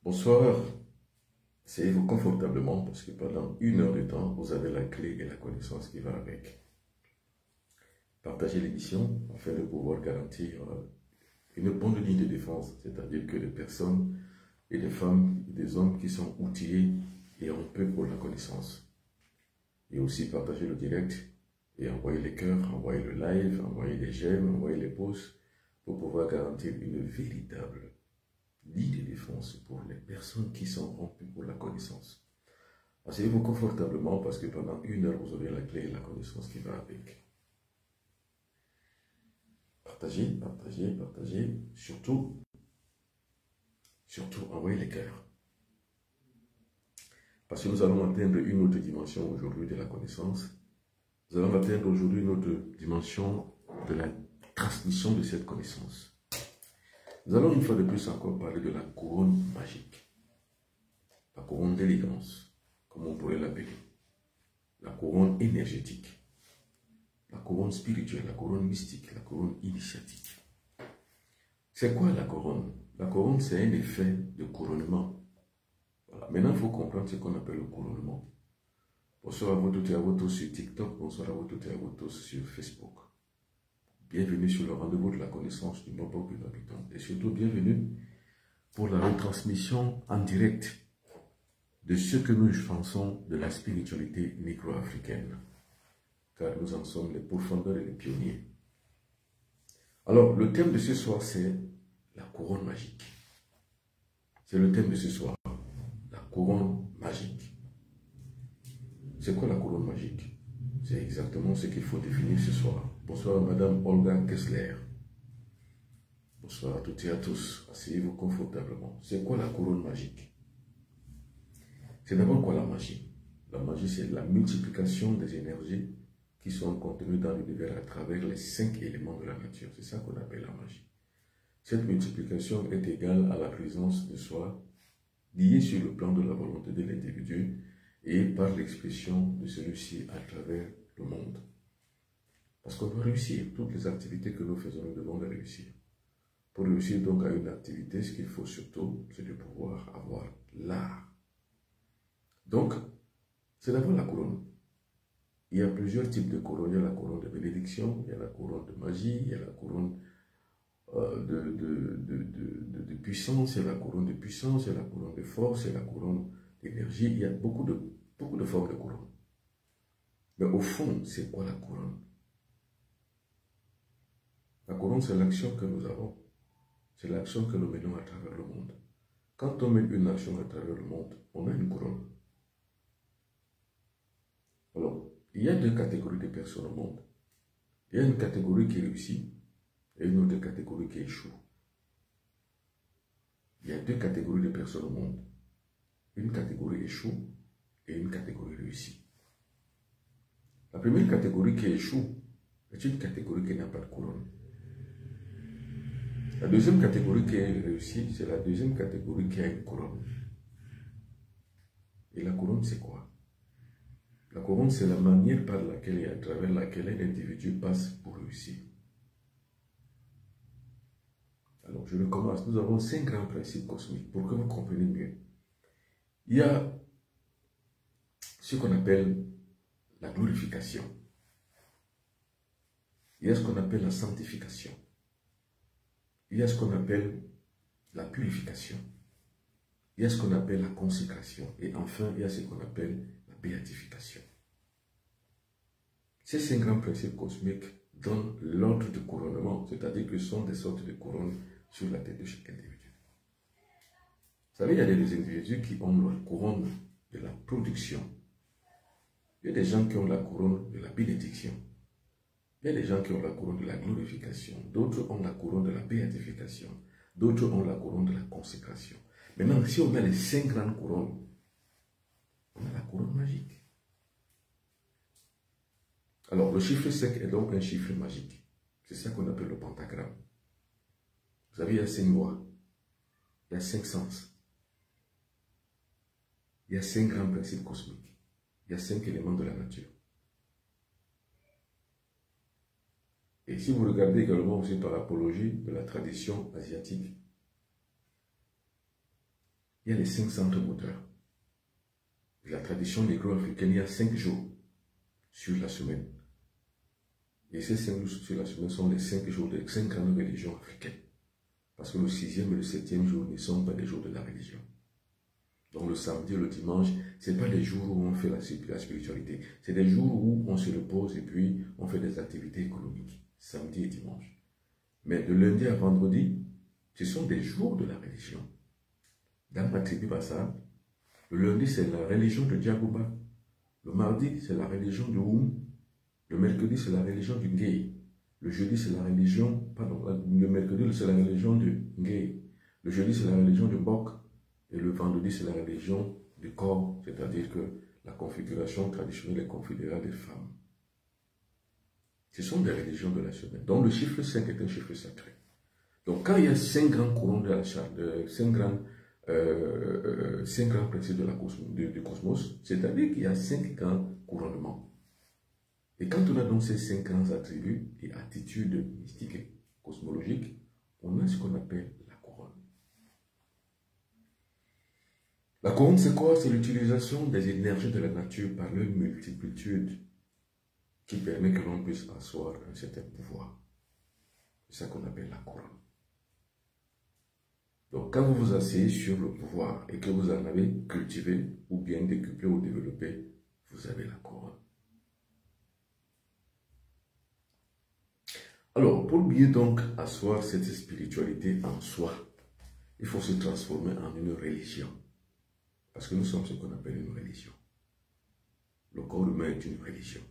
Bonsoir, asseyez-vous confortablement parce que pendant 1 heure de temps, vous avez la clé et la connaissance qui va avec. Partagez l'émission afin de pouvoir garantir une bonne ligne de défense, c'est-à-dire que des personnes et des femmes et des hommes qui sont outillés et en peu pour la connaissance. Et aussi partagez le direct et envoyez les cœurs, envoyez le live, envoyez les j'aime, envoyez les pouces pour pouvoir garantir une véritable ligne de défense pour les personnes qui sont rompues pour la connaissance. Asseyez-vous confortablement parce que pendant 1 heure, vous aurez la clé et la connaissance qui va avec. Partagez, partagez, partagez. Surtout, envoyez les cœurs. Parce que nous allons atteindre une autre dimension aujourd'hui de la connaissance. Nous allons atteindre aujourd'hui une autre dimension de la transmission de cette connaissance. Nous allons une fois de plus encore parler de la couronne magique. La couronne d'élégance, comme on pourrait l'appeler. La couronne énergétique. La couronne spirituelle, la couronne mystique, la couronne initiatique. C'est quoi la couronne? La couronne, c'est un effet de couronnement. Voilà. Maintenant, il faut comprendre ce qu'on appelle le couronnement. Bonsoir à vous toutes et à vous tous sur TikTok, bonsoir à vous toutes et à vous tous sur Facebook. Bienvenue sur le rendez-vous de la connaissance du bon peuple habitant. Et surtout, bienvenue pour la retransmission en direct de ce que nous pensons de la spiritualité négro-africaine. Car nous en sommes les pourfendeurs et les pionniers. Alors, le thème de ce soir, c'est la couronne magique. C'est le thème de ce soir, la couronne magique. C'est quoi la couronne magique? C'est exactement ce qu'il faut définir ce soir. Bonsoir Madame Olga Kessler. Bonsoir à toutes et à tous. Asseyez-vous confortablement. C'est quoi la couronne magique? C'est d'abord quoi la magie? La magie, c'est la multiplication des énergies qui sont contenues dans l'univers à travers les 5 éléments de la nature. C'est ça qu'on appelle la magie. Cette multiplication est égale à la présence de soi, liée sur le plan de la volonté de l'individu et par l'expression de celui-ci à travers le monde. Parce qu'on doit réussir. Toutes les activités que nous faisons, nous devons les réussir. Pour réussir donc à une activité, ce qu'il faut surtout, c'est de pouvoir avoir l'art. Donc, c'est d'abord la couronne. Il y a plusieurs types de couronnes. Il y a la couronne de bénédiction, il y a la couronne de magie, il y a la couronne de puissance, il y a la couronne de puissance, il y a la couronne de force, il y a la couronne d'énergie. Il y a beaucoup de formes de couronne. Mais au fond, c'est quoi la couronne? La couronne, c'est l'action que nous avons. C'est l'action que nous menons à travers le monde. Quand on mène une action à travers le monde, on a une couronne. Alors, il y a 2 catégories de personnes au monde. Il y a une catégorie qui réussit et une autre catégorie qui échoue. Il y a 2 catégories de personnes au monde. Une catégorie échoue et une catégorie réussit. La première catégorie qui échoue est une catégorie qui n'a pas de couronne. La deuxième catégorie qui est réussie, c'est la deuxième catégorie qui a une couronne. Et la couronne, c'est quoi? La couronne, c'est la manière par laquelle et à travers laquelle un individu passe pour réussir. Alors, je recommence. Nous avons 5 grands principes cosmiques pour que vous compreniez mieux. Il y a ce qu'on appelle la glorification. Il y a ce qu'on appelle la sanctification. Il y a ce qu'on appelle la purification. Il y a ce qu'on appelle la consécration. Et enfin, il y a ce qu'on appelle la béatification. Ces 5 grands principes cosmiques donnent l'ordre de couronnement, c'est-à-dire que ce sont des sortes de couronnes sur la tête de chaque individu. Vous savez, il y a des individus qui ont leur couronne de la production. Il y a des gens qui ont la couronne de la bénédiction. Il y a des gens qui ont la couronne de la glorification. D'autres ont la couronne de la béatification. D'autres ont la couronne de la consécration. Maintenant, si on a les 5 grandes couronnes, on a la couronne magique. Alors, le chiffre 5 est donc un chiffre magique. C'est ça qu'on appelle le pentagramme. Vous savez, il y a 5 lois. Il y a 5 sens. Il y a 5 grands principes cosmiques. Il y a 5 éléments de la nature. Et si vous regardez également aussi par l'apologie de la tradition asiatique, il il y a les 5 centres moteurs. La tradition négro-africaine, il y a 5 jours sur la semaine. Et ces 5 jours sur la semaine sont les 5 jours des 5 grandes religions africaines. Parce que le 6e et le 7e jour ne sont pas des jours de la religion. Donc le samedi et le dimanche, ce n'est pas des jours où on fait la spiritualité. C'est des jours où on se repose et puis on fait des activités économiques. Samedi et dimanche. Mais de lundi à vendredi, ce sont des jours de la religion. Dans ma tribu Bassa, le lundi c'est la religion de Diagouba. Le mardi c'est la religion de Oum. Le mercredi c'est la religion du Ngei. Le jeudi c'est la religion, pardon, le mercredi c'est la religion du Ngei. Le jeudi c'est la religion du Bok. Et le vendredi, c'est la religion du corps, c'est-à-dire que la configuration traditionnelle est configurée des femmes. Ce sont des religions de la semaine. Donc le chiffre 5 est un chiffre sacré. Donc quand il y a 5 grands courants de la charte, 5 grands principes du cosmos, c'est-à-dire qu'il y a 5 grands couronnements. Et quand on a donc ces 5 grands attributs et attitudes mystiques et cosmologiques, on a ce qu'on appelle la couronne. La couronne, c'est quoi? C'est l'utilisation des énergies de la nature par leur multitude qui permet que l'on puisse asseoir un certain pouvoir. C'est ça qu'on appelle la couronne. Donc, quand vous vous asseyez sur le pouvoir et que vous en avez cultivé ou bien décuplé ou développé, vous avez la couronne. Alors, pour bien donc asseoir cette spiritualité en soi, il faut se transformer en une religion. Parce que nous sommes ce qu'on appelle une religion. Le corps humain est une religion.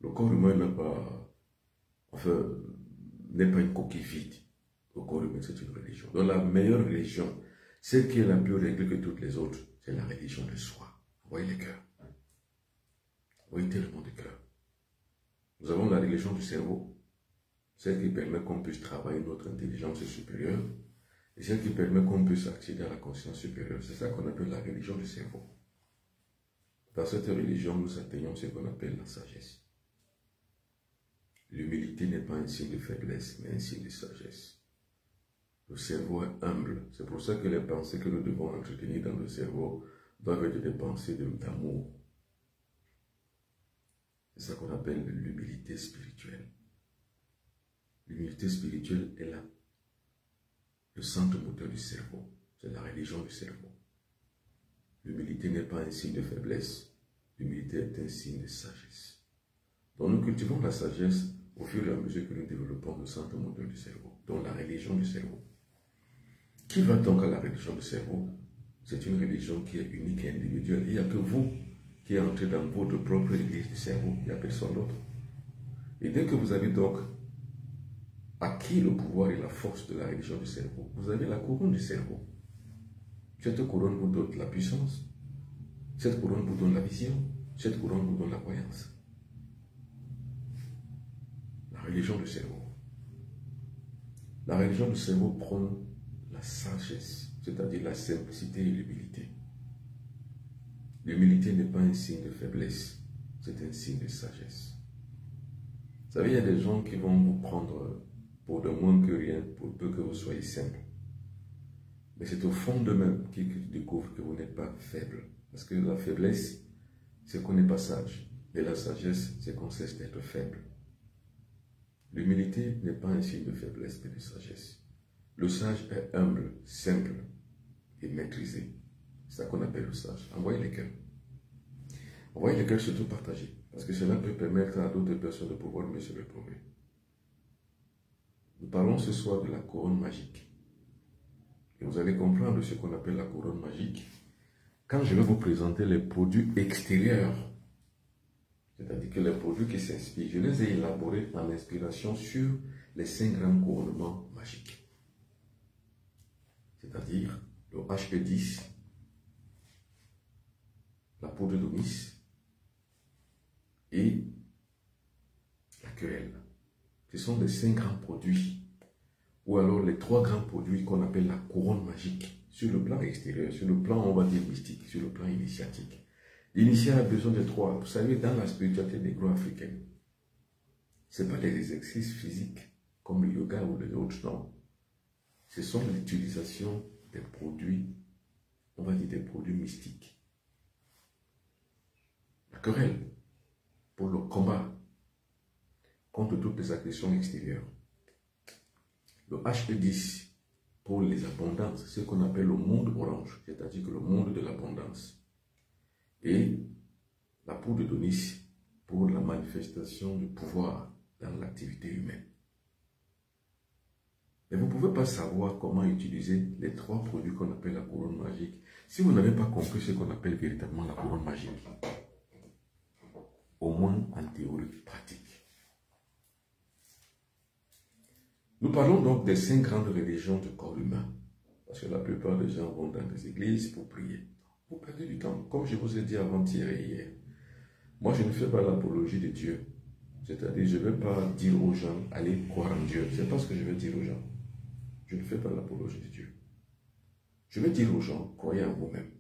Le corps humain n'est pas, n'est pas une coquille vide. Le corps humain, c'est une religion. Donc la meilleure religion, celle qui est la plus réglée que toutes les autres, c'est la religion de soi. Vous voyez les cœurs. Vous voyez tellement de cœurs. Nous avons la religion du cerveau, celle qui permet qu'on puisse travailler notre intelligence supérieure, et celle qui permet qu'on puisse accéder à la conscience supérieure. C'est ça qu'on appelle la religion du cerveau. Dans cette religion, nous atteignons ce qu'on appelle la sagesse. L'humilité n'est pas un signe de faiblesse, mais un signe de sagesse. Le cerveau est humble. C'est pour ça que les pensées que nous devons entretenir dans le cerveau doivent être des pensées d'amour. C'est ça qu'on appelle l'humilité spirituelle. L'humilité spirituelle est là. Le centre moteur du cerveau, c'est la religion du cerveau. L'humilité n'est pas un signe de faiblesse, l'humilité est un signe de sagesse. Donc nous cultivons la sagesse au fur et à mesure que nous développons le centre moteur du cerveau, donc la religion du cerveau. Qui va donc à la religion du cerveau? C'est une religion qui est unique et individuelle. Il n'y a que vous qui entrez dans votre propre église du cerveau, il n'y a personne d'autre. Et dès que vous avez donc acquis le pouvoir et la force de la religion du cerveau, vous avez la couronne du cerveau. Cette couronne vous donne la puissance, cette couronne vous donne la vision, cette couronne vous donne la croyance. La religion du cerveau. La religion du cerveau prône la sagesse, c'est-à-dire la simplicité et l'humilité. L'humilité n'est pas un signe de faiblesse, c'est un signe de sagesse. Vous savez, il y a des gens qui vont vous prendre pour de moins que rien, pour peu que vous soyez simple. Mais c'est au fond d'eux-mêmes qu'ils découvrent que vous n'êtes pas faible. Parce que la faiblesse, c'est qu'on n'est pas sage. Et la sagesse, c'est qu'on cesse d'être faible. L'humilité n'est pas un signe de faiblesse, mais de sagesse. Le sage est humble, simple et maîtrisé. C'est ça qu'on appelle le sage. Envoyez les cœurs. Envoyez les cœurs surtout partagés. Parce que cela peut permettre à d'autres personnes de pouvoir mieux se retrouver. Nous parlons ce soir de la couronne magique. Et vous allez comprendre ce qu'on appelle la couronne magique quand je vais vous présenter les produits extérieurs. C'est-à-dire que les produits qui s'inspirent, je les ai élaborés en inspiration sur les 5 grands couronnements magiques. C'est-à-dire le HP10, la poudre d'Omis et la querelle. Ce sont les 5 grands produits, ou alors les 3 grands produits qu'on appelle la couronne magique, sur le plan extérieur, sur le plan, on va dire, mystique, sur le plan initiatique. L'initié a besoin de 3. Vous savez, dans la spiritualité négro-africaine, ce n'est pas des exercices physiques comme le yoga ou les autres, non. Ce sont l'utilisation des produits on va dire des produits mystiques. La querelle pour le combat contre toutes les agressions extérieures. Le HE10 pour les abondances, ce qu'on appelle le monde orange, c'est-à-dire que le monde de l'abondance. Et la poudre d'Onis pour la manifestation du pouvoir dans l'activité humaine. Mais vous ne pouvez pas savoir comment utiliser les 3 produits qu'on appelle la couronne magique si vous n'avez pas compris ce qu'on appelle véritablement la couronne magique. Au moins en théorie pratique. Nous parlons donc des 5 grandes religions du corps humain. Parce que la plupart des gens vont dans des églises pour prier. Vous perdez du temps, comme je vous ai dit avant-hier et hier. Moi, je ne fais pas l'apologie de Dieu. C'est-à-dire, je ne vais pas dire aux gens, allez croire en Dieu. Ce n'est pas ce que je vais dire aux gens. Je ne fais pas l'apologie de Dieu. Je vais dire aux gens, croyez en vous-même.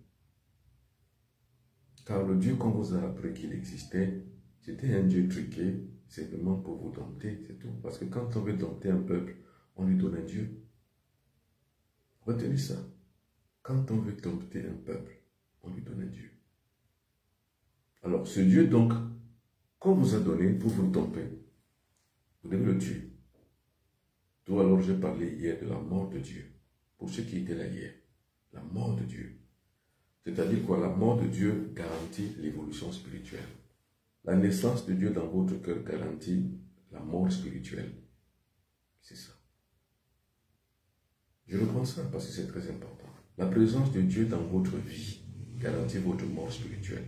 Car le Dieu qu'on vous a appris qu'il existait, c'était un Dieu truqué, simplement pour vous dompter, c'est tout. Parce que quand on veut dompter un peuple, on lui donne un Dieu. Retenez ça. Quand on veut dompter un peuple, on lui donne un Dieu. Alors, ce Dieu, donc, qu'on vous a donné pour vous dompter, vous devez le tuer. D'où alors j'ai parlé hier de la mort de Dieu. Pour ceux qui étaient là hier, la mort de Dieu. C'est-à-dire quoi? La mort de Dieu garantit l'évolution spirituelle. La naissance de Dieu dans votre cœur garantit la mort spirituelle. C'est ça. Je reprends ça parce que c'est très important. La présence de Dieu dans votre vie garantit votre mort spirituelle.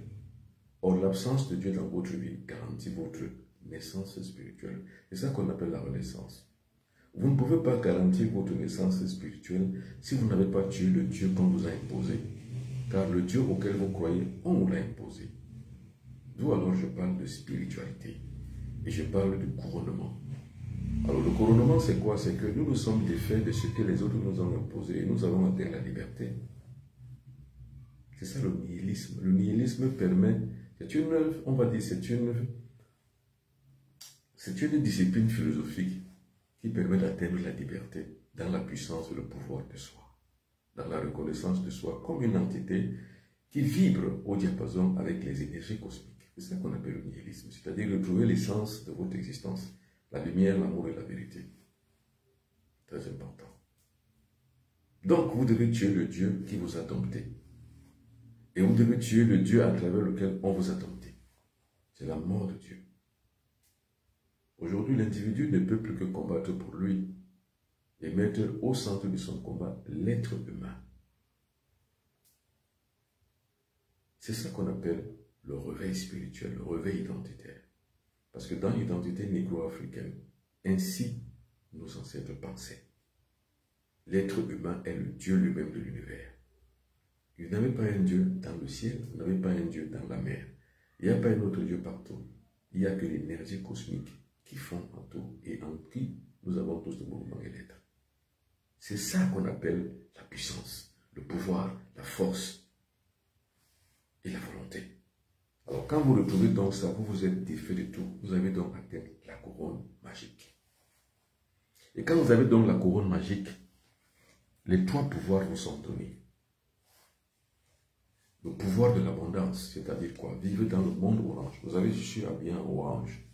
Or, l'absence de Dieu dans votre vie garantit votre naissance spirituelle. C'est ça qu'on appelle la renaissance. Vous ne pouvez pas garantir votre naissance spirituelle si vous n'avez pas tué le Dieu qu'on vous a imposé. Car le Dieu auquel vous croyez, on vous l'a imposé. D'où alors je parle de spiritualité. Et je parle de couronnement. Alors le couronnement c'est quoi? C'est que nous sommes défaits de ce que les autres nous ont imposé et nous avons atteint la liberté. C'est ça le nihilisme. Le nihilisme permet, c'est une, on va dire, c'est une discipline philosophique qui permet d'atteindre la liberté dans la puissance et le pouvoir de soi, dans la reconnaissance de soi comme une entité qui vibre au diapason avec les énergies cosmiques. C'est ça qu'on appelle le nihilisme, c'est-à-dire retrouver l'essence de votre existence, la lumière, l'amour et la vérité. Très important. Donc, vous devez tuer le Dieu qui vous a dompté. Et vous devez tuer le Dieu à travers lequel on vous a dompté. C'est la mort de Dieu. Aujourd'hui, l'individu ne peut plus que combattre pour lui et mettre au centre de son combat l'être humain. C'est ça qu'on appelle le réveil spirituel, le réveil identitaire. Parce que dans l'identité négro-africaine, ainsi nos ancêtres pensaient. L'être humain est le Dieu lui-même de l'univers. Il n'avait pas un Dieu dans le ciel, il n'avait pas un Dieu dans la mer. Il n'y a pas un autre Dieu partout. Il n'y a que l'énergie cosmique qui font en tout et en qui nous avons tous le mouvement et l'être. C'est ça qu'on appelle la puissance, le pouvoir, la force et la volonté. Alors quand vous retrouvez donc ça, vous vous êtes défait de tout. Vous avez donc atteint la couronne magique. Et quand vous avez donc la couronne magique, les 3 pouvoirs vous sont donnés. Le pouvoir de l'abondance, c'est-à-dire quoi? Vivre dans le monde orange. Vous avez su à bien orange.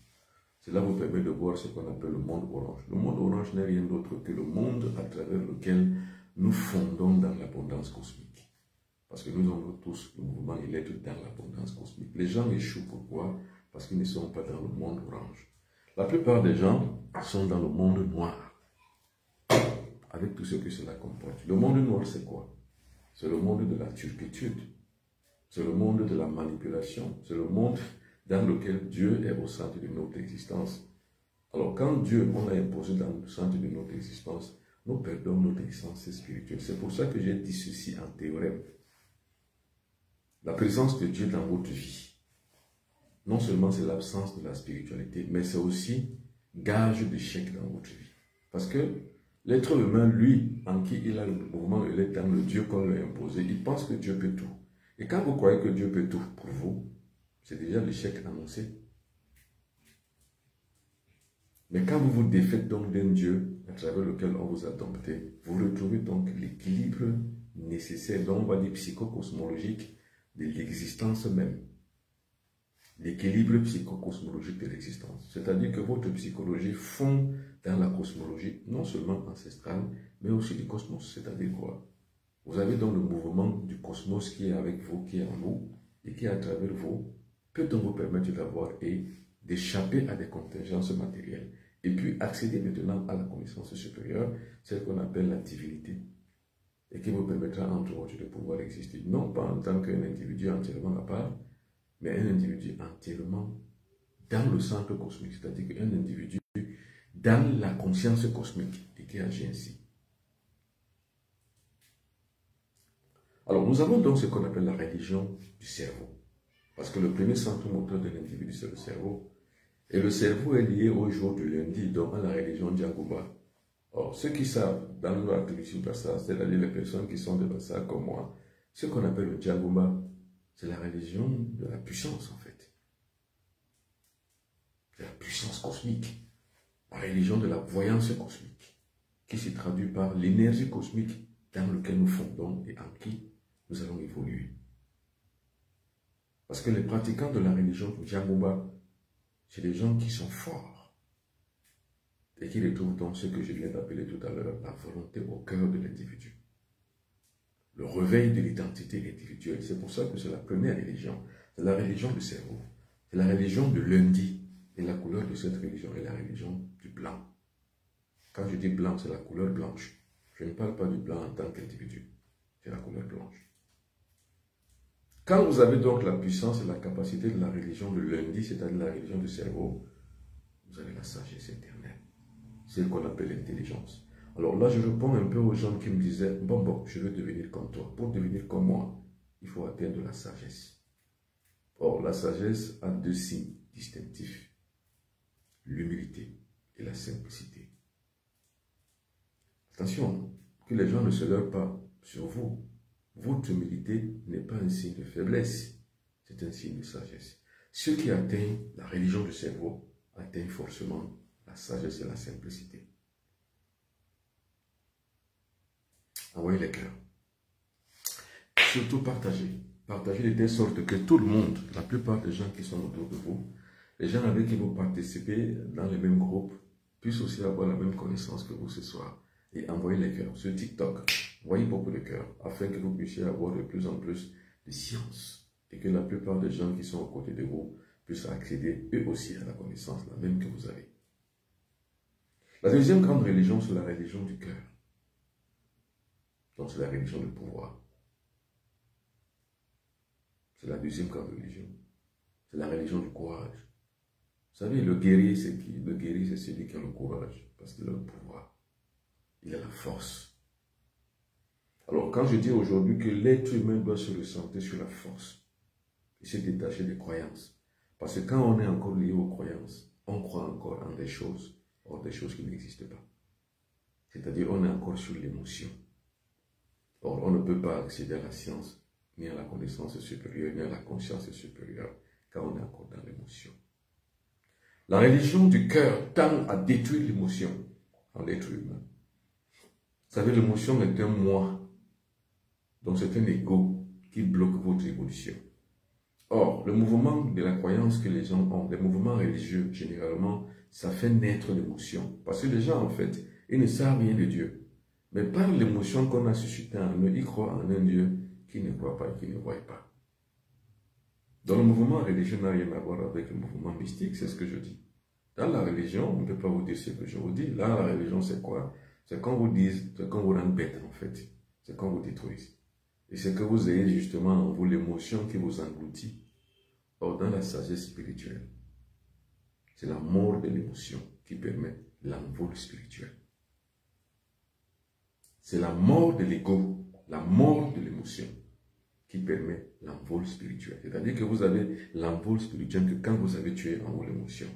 Cela vous permet de voir ce qu'on appelle le monde orange. Le monde orange n'est rien d'autre que le monde à travers lequel nous fondons dans l'abondance cosmique. Parce que nous avons tous le mouvement et l'être dans l'abondance cosmique. Les gens échouent, pourquoi? Parce qu'ils ne sont pas dans le monde orange. La plupart des gens sont dans le monde noir, avec tout ce que cela comporte. Le monde noir, c'est quoi? C'est le monde de la turpitude. C'est le monde de la manipulation. C'est le monde dans lequel Dieu est au centre de notre existence. Alors quand Dieu, on l'a imposé dans le centre de notre existence, nous perdons notre essence spirituelle. C'est pour ça que j'ai dit ceci en théorème. La présence de Dieu dans votre vie, non seulement c'est l'absence de la spiritualité, mais c'est aussi gage d'échec dans votre vie. Parce que l'être humain, lui, en qui il a le mouvement, il est dans le Dieu qu'on lui a imposé, il pense que Dieu peut tout. Et quand vous croyez que Dieu peut tout pour vous, c'est déjà l'échec annoncé. Mais quand vous vous défaites donc d'un Dieu à travers lequel on vous a dompté, vous retrouvez donc l'équilibre nécessaire, donc on va dire psychocosmologique, de l'existence même. L'équilibre psychocosmologique de l'existence. C'est-à-dire que votre psychologie fond dans la cosmologie, non seulement ancestrale, mais aussi du cosmos. C'est-à-dire quoi? Vous avez donc le mouvement du cosmos qui est avec vous, qui est en vous, et qui, à travers vous, peut donc vous permettre d'avoir et d'échapper à des contingences matérielles. Et puis accéder maintenant à la connaissance supérieure, celle qu'on appelle la divinité, et qui vous permettra entre autres de pouvoir exister, non pas en tant qu'un individu entièrement à part, mais un individu entièrement dans le centre cosmique, c'est-à-dire qu'un individu dans la conscience cosmique et qui agit ainsi. Alors, nous avons donc ce qu'on appelle la religion du cerveau. Parce que le premier centre moteur de l'individu, c'est le cerveau. Et le cerveau est lié au jour du lundi, donc à la religion Djangouba. Or, ceux qui savent, dans leur tradition Bassa, c'est-à-dire les personnes qui sont de Bassa comme moi, ce qu'on appelle le Djangouba, c'est la religion de la puissance, en fait. De la puissance cosmique. La religion de la voyance cosmique, qui se traduit par l'énergie cosmique dans laquelle nous fondons et en qui nous allons évoluer. Parce que les pratiquants de la religion du Djangouba, c'est des gens qui sont forts et qui retrouvent donc ce que je viens d'appeler tout à l'heure la volonté au cœur de l'individu. Le réveil de l'identité individuelle. C'est pour ça que c'est la première religion. C'est la religion du cerveau. C'est la religion de lundi. Et la couleur de cette religion est la religion du blanc. Quand je dis blanc, c'est la couleur blanche. Je ne parle pas du blanc en tant qu'individu. C'est la couleur blanche. Quand vous avez donc la puissance et la capacité de la religion de lundi, c'est-à-dire la religion du cerveau, vous avez la sagesse éternelle. C'est ce qu'on appelle l'intelligence. Alors là, je réponds un peu aux gens qui me disaient, bon, je veux devenir comme toi. Pour devenir comme moi, il faut atteindre la sagesse. Or, la sagesse a deux signes distinctifs. L'humilité et la simplicité. Attention, que les gens ne se leurrent pas sur vous. Votre humilité n'est pas un signe de faiblesse, c'est un signe de sagesse. Ceux qui atteignent la religion du cerveau atteignent forcément la sagesse et la simplicité. Envoyez les cœurs. Surtout partagez. Partagez de telle sorte que tout le monde, la plupart des gens qui sont autour de vous, les gens avec qui vous participez dans le même groupe, puissent aussi avoir la même connaissance que vous ce soir. Et envoyez les cœurs sur TikTok. Envoyez beaucoup de cœurs afin que vous puissiez avoir de plus en plus de science et que la plupart des gens qui sont aux côtés de vous puissent accéder eux aussi à la connaissance, la même que vous avez. La deuxième grande religion, c'est la religion du cœur. Donc c'est la religion du pouvoir. C'est la deuxième grande religion. C'est la religion du courage. Vous savez, le guerrier, c'est qui? Le guerrier, c'est celui qui a le courage, parce qu'il a le pouvoir. Il a la force. Alors, quand je dis aujourd'hui que l'être humain doit se ressentir sur la force et se détacher des croyances, parce que quand on est encore lié aux croyances, on croit encore en des choses, or des choses qui n'existent pas. C'est-à-dire, on est encore sur l'émotion. Or, on ne peut pas accéder à la science, ni à la connaissance supérieure, ni à la conscience supérieure, quand on est encore dans l'émotion. La religion du cœur tend à détruire l'émotion en l'être humain. Vous savez, l'émotion est un moi. Donc c'est un ego qui bloque votre évolution. Or, le mouvement de la croyance que les gens ont, les mouvements religieux, généralement, ça fait naître l'émotion. Parce que les gens, en fait, ils ne savent rien de Dieu. Mais par l'émotion qu'on a suscitée en eux, ils croient en un Dieu qui ne croit pas et qui ne voit pas. Donc le mouvement religieux n'a rien à voir avec le mouvement mystique, c'est ce que je dis. Dans la religion, on ne peut pas vous dire ce que je vous dis. Là, la religion, c'est quoi? C'est qu'on vous dise, c'est qu'on vous rend bête, en fait. C'est qu'on vous détruise. Et c'est que vous ayez justement en vous l'émotion qui vous engloutit. Or, dans la sagesse spirituelle, c'est la mort de l'émotion qui permet l'envol spirituel. C'est la mort de l'ego, la mort de l'émotion qui permet l'envol spirituel. C'est-à-dire que vous avez l'envol spirituel que quand vous avez tué en vous l'émotion.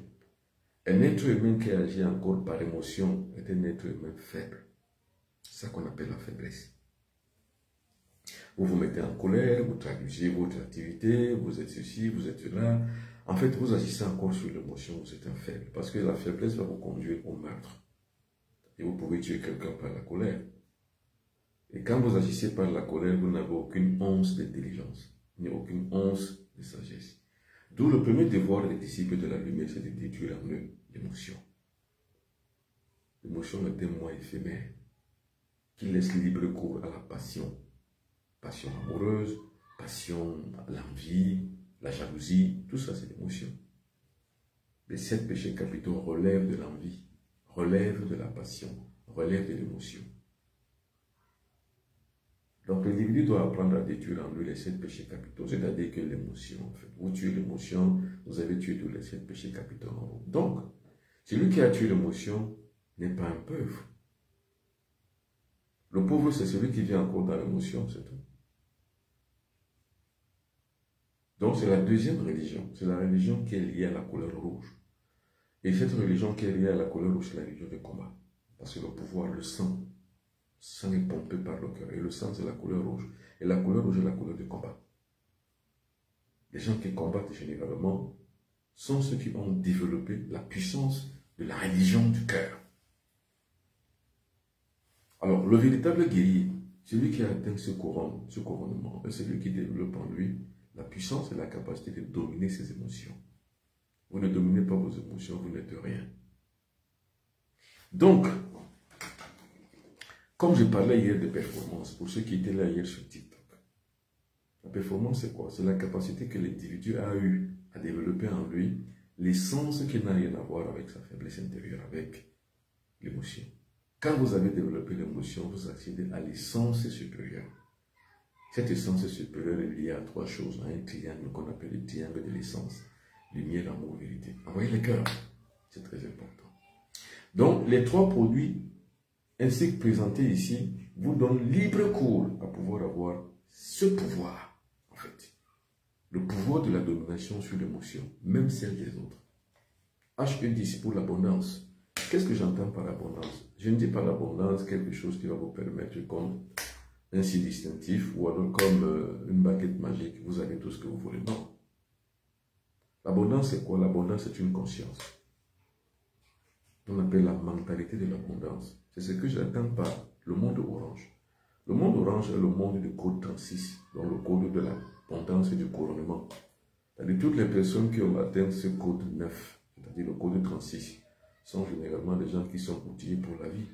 Un être humain qui agit encore par émotion est un être humain faible. C'est ça qu'on appelle la faiblesse. Vous vous mettez en colère, vous traduisez votre activité, vous êtes ceci, vous êtes là. En fait, vous agissez encore sur l'émotion, vous êtes un faible. Parce que la faiblesse va vous conduire au meurtre. Et vous pouvez tuer quelqu'un par la colère. Et quand vous agissez par la colère, vous n'avez aucune once d'intelligence, ni aucune once de sagesse. D'où le premier devoir des disciples de la lumière, c'est de détruire en eux l'émotion. L'émotion est un moi éphémère qui laisse libre cours à la passion. Passion amoureuse, passion à l'envie, la jalousie, tout ça c'est l'émotion. Les 7 péchés capitaux relèvent de l'envie, relèvent de la passion, relèvent de l'émotion. Donc l'individu doit apprendre à détruire en lui les 7 péchés capitaux, c'est-à-dire que l'émotion, en fait, vous tuez l'émotion, vous avez tué tous les 7 péchés capitaux en vous. Donc, celui qui a tué l'émotion n'est pas un pauvre. Le pauvre, c'est celui qui vit encore dans l'émotion, c'est tout. Donc c'est la deuxième religion, c'est la religion qui est liée à la couleur rouge. Et cette religion qui est liée à la couleur rouge, c'est la religion du combat. Parce que le pouvoir, le sang est pompé par le cœur. Et le sang, c'est la couleur rouge. Et la couleur rouge est la couleur du combat. Les gens qui combattent généralement sont ceux qui ont développé la puissance de la religion du cœur. Alors, le véritable guerrier, celui qui a atteint ce couronnement, c'est celui qui développe en lui la puissance et la capacité de dominer ses émotions. Vous ne dominez pas vos émotions, vous n'êtes rien. Donc, comme je parlais hier de performance, pour ceux qui étaient là hier sur TikTok, la performance c'est quoi? C'est la capacité que l'individu a eu à développer en lui l'essence qui n'a rien à voir avec sa faiblesse intérieure, avec l'émotion. Quand vous avez développé l'émotion, vous accédez à l'essence supérieure. Cette essence supérieure est liée à 3 choses, à un triangle qu'on appelle le triangle de l'essence. Lumière, amour, vérité. Envoyez les cœurs, c'est très important. Donc, les 3 produits, ainsi que présentés ici, vous donnent libre cours à pouvoir avoir ce pouvoir, en fait. Le pouvoir de la domination sur l'émotion, même celle des autres. HE10 pour l'abondance. Qu'est-ce que j'entends par abondance? Je ne dis pas l'abondance, quelque chose qui va vous permettre comme un signe distinctif ou alors comme une baguette magique, vous avez tout ce que vous voulez. Non. L'abondance, c'est quoi? L'abondance, c'est une conscience. On appelle la mentalité de l'abondance. C'est ce que j'attends par le monde orange. Le monde orange est le monde du code 36, donc le code de l'abondance et du couronnement. C'est-à-dire toutes les personnes qui ont atteint ce code 9, c'est-à-dire le code 36, sont généralement des gens qui sont outillés pour la vie.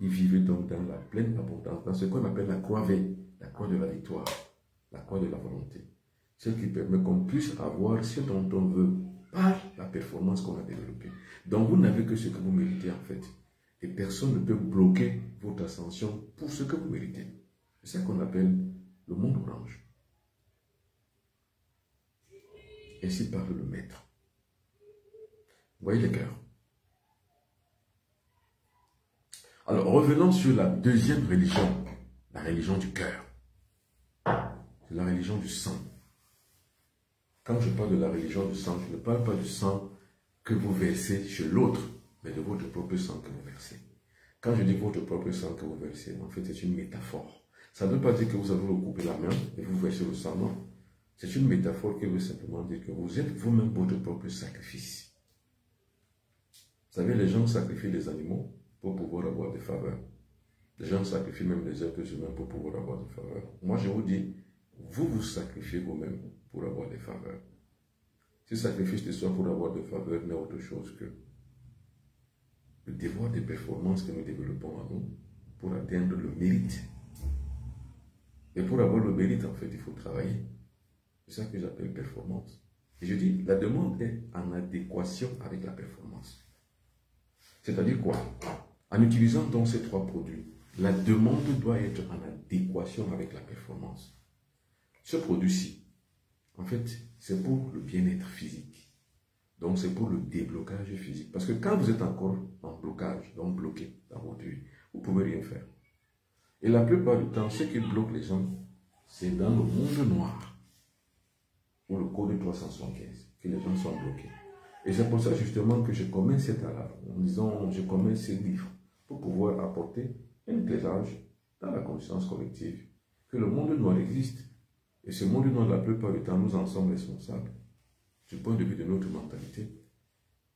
Ils vivent donc dans la pleine abondance, dans ce qu'on appelle la croix V, la croix de la victoire, la croix de la volonté. Ce qui permet qu'on puisse avoir ce dont on veut par la performance qu'on a développée. Donc vous n'avez que ce que vous méritez en fait. Et personne ne peut bloquer votre ascension pour ce que vous méritez. C'est ça qu'on appelle le monde orange. Ainsi parle le maître. Vous voyez les cœurs. Alors, revenons sur la deuxième religion, la religion du cœur. C'est la religion du sang. Quand je parle de la religion du sang, je ne parle pas du sang que vous versez chez l'autre, mais de votre propre sang que vous versez. Quand je dis votre propre sang que vous versez, en fait, c'est une métaphore. Ça ne veut pas dire que vous allez vous couper la main et vous versez le sang, non. C'est une métaphore qui veut simplement dire que vous êtes vous-même votre propre sacrifice. Vous savez, les gens sacrifient des animaux pour pouvoir avoir des faveurs. Les gens sacrifient même les êtres humains pour pouvoir avoir des faveurs. Moi, je vous dis, vous vous sacrifiez vous-même pour avoir des faveurs. Ce sacrifice de soi pour avoir des faveurs n'est autre chose que le devoir de performance que nous développons en nous pour atteindre le mérite. Et pour avoir le mérite, en fait, il faut travailler. C'est ça que j'appelle performance. Et je dis, la demande est en adéquation avec la performance. C'est-à-dire quoi? En utilisant donc ces 3 produits, la demande doit être en adéquation avec la performance. Ce produit-ci, en fait, c'est pour le bien-être physique. Donc, c'est pour le déblocage physique. Parce que quand vous êtes encore en blocage, donc bloqué dans votre vie, vous ne pouvez rien faire. Et la plupart du temps, ce qui bloque les gens, c'est dans le monde noir, ou le code 375, que les gens sont bloqués. Et c'est pour ça justement que je commets cet art, en disant, je commets ce livre, pour pouvoir apporter un éclairage dans la conscience collective, que le monde noir existe. Et ce monde noir, la plupart du temps, nous en sommes responsables, du point de vue de notre mentalité.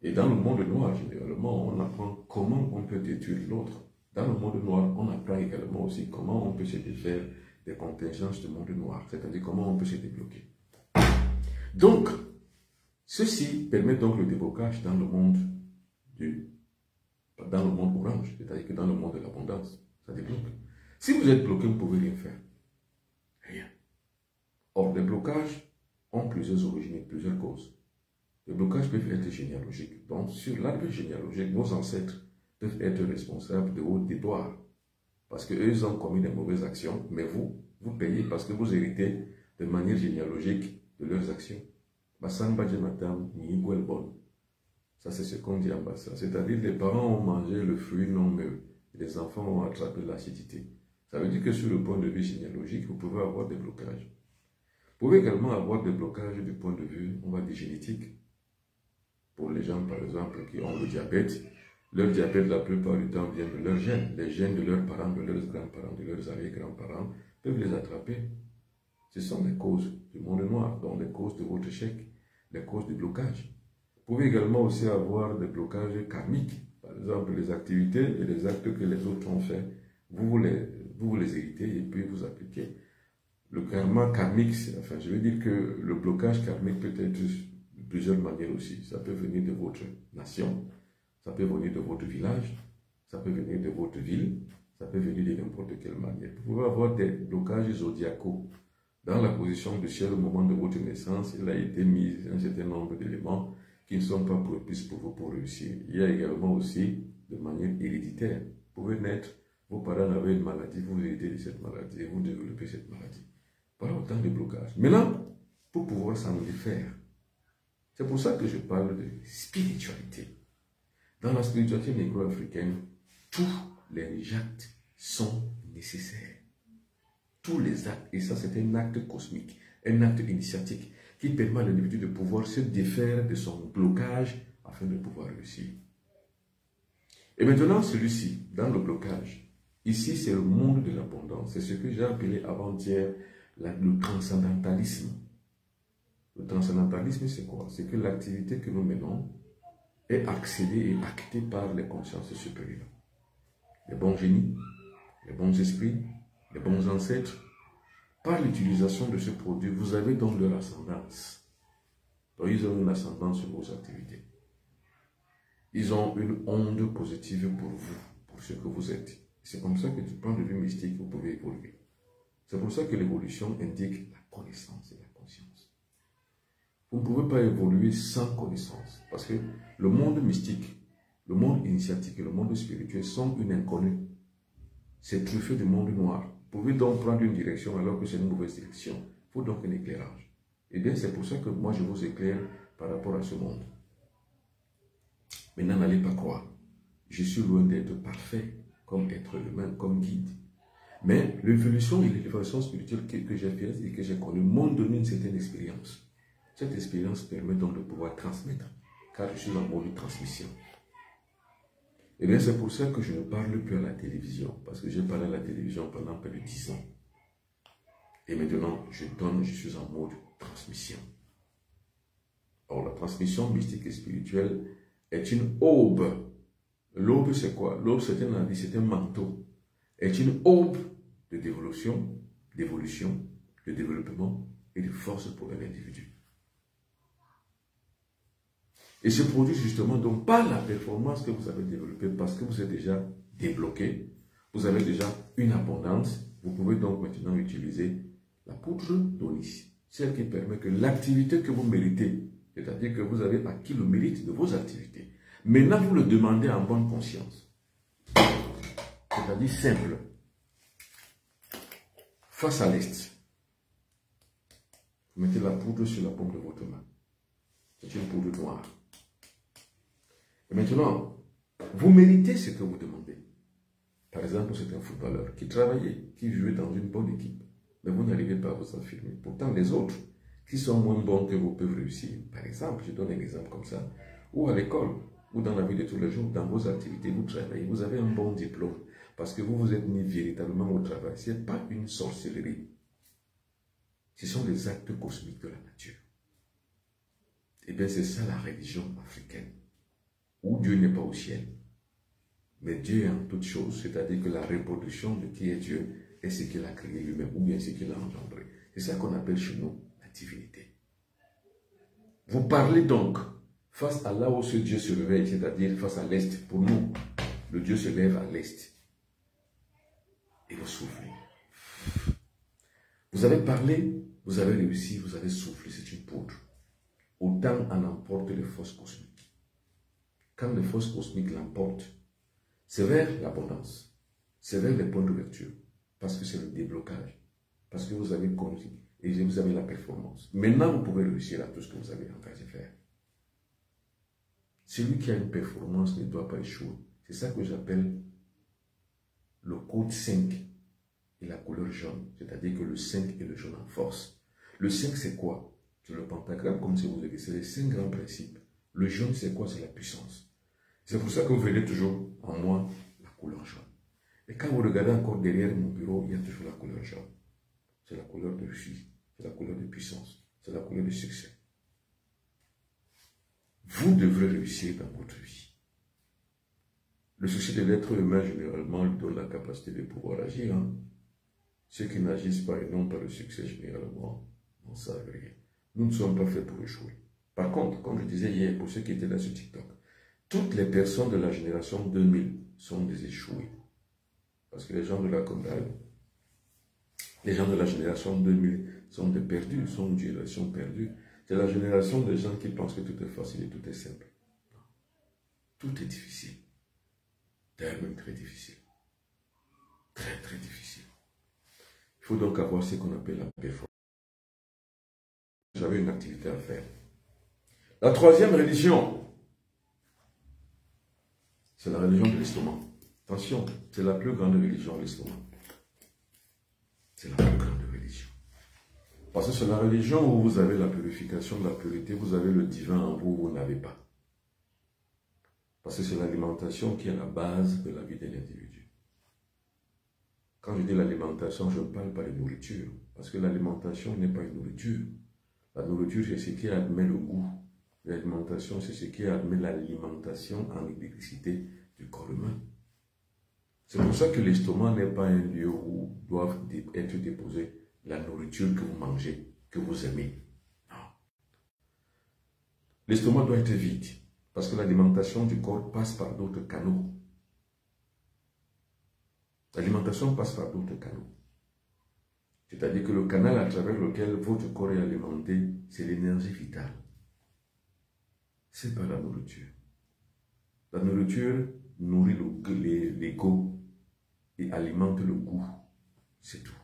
Et dans le monde noir, généralement, on apprend comment on peut détruire l'autre. Dans le monde noir, on apprend également aussi comment on peut se défaire des contingences du monde noir, c'est-à-dire comment on peut se débloquer. Donc, ceci permet donc le déblocage dans le monde orange, c'est-à-dire que dans le monde de l'abondance, ça débloque. Si vous êtes bloqué, vous ne pouvez rien faire. Rien. Or, les blocages ont plusieurs origines et plusieurs causes. Les blocages peuvent être généalogiques. Donc, sur l'arbre généalogique, vos ancêtres peuvent être responsables de vos déboires. Parce qu'eux, ils ont commis des mauvaises actions, mais vous payez parce que vous héritez de manière généalogique de leurs actions. Bassamba Djematam, Niguelbon. Ça, c'est ce qu'on dit en Bassa. C'est-à-dire que les parents ont mangé le fruit non mûr. Les enfants ont attrapé l'acidité. Ça veut dire que sur le point de vue généalogique, vous pouvez avoir des blocages. Vous pouvez également avoir des blocages du point de vue, on va dire, génétique. Pour les gens, par exemple, qui ont le diabète, leur diabète, la plupart du temps, vient de leurs gènes. Les gènes de leurs parents, de leurs grands-parents, de leurs arrière-grands-parents peuvent les attraper. Ce sont les causes du monde noir, donc les causes de votre échec, les causes du blocage. Vous pouvez également aussi avoir des blocages karmiques. Par exemple, les activités et les actes que les autres ont fait, vous les héritez et puis vous appliquez. Le karma karmique, enfin, je veux dire que le blocage karmique peut être de plusieurs manières aussi. Ça peut venir de votre nation, ça peut venir de votre village, ça peut venir de votre ville, ça peut venir de n'importe quelle manière. Vous pouvez avoir des blocages zodiacaux. Dans la position du ciel au moment de votre naissance, il a été mis un certain nombre d'éléments qui ne sont pas propices pour vous pour réussir. Il y a également aussi de manière héréditaire. Vous pouvez naître, vos parents avaient une maladie, vous héritez de cette maladie et vous développez cette maladie. Voilà autant de blocages. Maintenant, pour pouvoir s'en défaire, c'est pour ça que je parle de spiritualité. Dans la spiritualité négro-africaine, tous les actes sont nécessaires. Tous les actes, et ça c'est un acte cosmique, un acte initiatique qui permet à l'individu de pouvoir se défaire de son blocage afin de pouvoir réussir. Et maintenant celui-ci, dans le blocage, ici c'est le monde de l'abondance, c'est ce que j'ai appelé avant-hier le transcendantalisme. Le transcendantalisme c'est quoi? C'est que l'activité que nous menons est accédée et actée par les consciences supérieures. Les bons génies, les bons esprits, les bons ancêtres. Par l'utilisation de ce produit, vous avez donc leur ascendance. Donc, ils ont une ascendance sur vos activités. Ils ont une onde positive pour vous, pour ce que vous êtes. C'est comme ça que du point de vue mystique, vous pouvez évoluer. C'est pour ça que l'évolution indique la connaissance et la conscience. Vous ne pouvez pas évoluer sans connaissance. Parce que le monde mystique, le monde initiatique et le monde spirituel sont une inconnue. C'est truffé du monde noir. Vous pouvez donc prendre une direction alors que c'est une mauvaise direction. Il faut donc un éclairage. Et bien c'est pour ça que moi je vous éclaire par rapport à ce monde. Maintenant n'allez pas croire. Je suis loin d'être parfait comme être humain, comme guide. Mais l'évolution et l'élévation spirituelle que j'ai faite et que j'ai connue m'ont donné une certaine expérience. Cette expérience permet donc de pouvoir transmettre, car je suis en mode de transmission. Et bien c'est pour ça que je ne parle plus à la télévision, parce que j'ai parlé à la télévision pendant près de 10 ans. Et maintenant, je suis en mode transmission. Or, la transmission mystique et spirituelle est une aube. L'aube, c'est quoi? L'aube, c'est un habit, c'est un manteau. Est une aube de d'évolution, de développement et de force pour l'individu. Et se produit justement donc par la performance que vous avez développée, parce que vous êtes déjà débloqué, vous avez déjà une abondance, vous pouvez donc maintenant utiliser la poudre d'Onis, celle qui permet que l'activité que vous méritez, c'est-à-dire que vous avez acquis le mérite de vos activités, maintenant vous le demandez en bonne conscience, c'est-à-dire simple, face à l'est. Vous mettez la poudre sur la paume de votre main, c'est une poudre noire. Et maintenant, vous méritez ce que vous demandez. Par exemple, c'est un footballeur qui travaillait, qui jouait dans une bonne équipe, mais vous n'arrivez pas à vous affirmer. Pourtant, les autres, qui sont moins bons que vous, peuvent réussir. Par exemple, je donne un exemple comme ça, ou à l'école, ou dans la vie de tous les jours, dans vos activités, vous travaillez, vous avez un bon diplôme, parce que vous vous êtes mis véritablement au travail. Ce n'est pas une sorcellerie. Ce sont des actes cosmiques de la nature. Et bien, c'est ça la religion africaine, où Dieu n'est pas au ciel. mais Dieu est en toutes choses, c'est-à-dire que la reproduction de qui est Dieu est ce qu'il a créé lui-même, ou bien ce qu'il a engendré. C'est ça qu'on appelle chez nous la divinité. Vous parlez donc face à là où ce Dieu se réveille, c'est-à-dire face à l'Est. Pour nous, le Dieu se lève à l'Est. Et vous soufflez. Vous avez parlé, vous avez réussi, vous avez soufflé, c'est une poudre. Autant en emportent les forces cosmiques. Quand les forces cosmiques l'emportent, c'est vers l'abondance, c'est vers les points d'ouverture, parce que c'est le déblocage, parce que vous avez compris et vous avez la performance. Maintenant, vous pouvez réussir à tout ce que vous avez engagé à faire. Celui qui a une performance ne doit pas échouer. C'est ça que j'appelle le code 5 et la couleur jaune, c'est-à-dire que le 5 et le jaune en force. Le 5, c'est quoi? C'est le pentagramme, comme si vous avez, c'est les 5 grands principes. Le jaune, c'est quoi? C'est la puissance. C'est pour ça que vous verrez toujours en moi la couleur jaune. Et quand vous regardez encore derrière mon bureau, il y a toujours la couleur jaune. C'est la couleur de réussite, c'est la couleur de puissance, c'est la couleur de succès. Vous devrez réussir dans votre vie. Le souci de l'être humain, généralement, lui donne la capacité de pouvoir agir. Hein. Ceux qui n'agissent pas et n'ont pas le succès, généralement, n'en savent rien. Nous ne sommes pas faits pour échouer. Par contre, comme je disais hier, pour ceux qui étaient là sur TikTok, toutes les personnes de la génération 2000 sont des échoués. Parce que les gens de la campagne, les gens de la génération 2000 sont des perdus, sont une génération perdue. C'est la génération des gens qui pensent que tout est facile et tout est simple. Tout est difficile. D'ailleurs, même très difficile. Très, très difficile. Il faut donc avoir ce qu'on appelle la performance. J'avais une activité à faire. La troisième religion, c'est la religion de l'estomac. Attention, c'est la plus grande religion, l'estomac. C'est la plus grande religion. Parce que c'est la religion où vous avez la purification de la pureté, vous avez le divin en vous, vous n'avez pas. Parce que c'est l'alimentation qui est la base de la vie de l'individu. Quand je dis l'alimentation, je ne parle pas de nourriture. Parce que l'alimentation n'est pas une nourriture. La nourriture, c'est ce qui admet le goût. L'alimentation, c'est ce qui admet l'alimentation en électricité du corps humain. C'est pour ça que l'estomac n'est pas un lieu où doivent être déposées la nourriture que vous mangez, que vous aimez. Non. L'estomac doit être vide, parce que l'alimentation du corps passe par d'autres canaux. L'alimentation passe par d'autres canaux. C'est-à-dire que le canal à travers lequel votre corps est alimenté, c'est l'énergie vitale. C'est pas la nourriture. La nourriture nourrit l'ego et alimente le goût. C'est tout.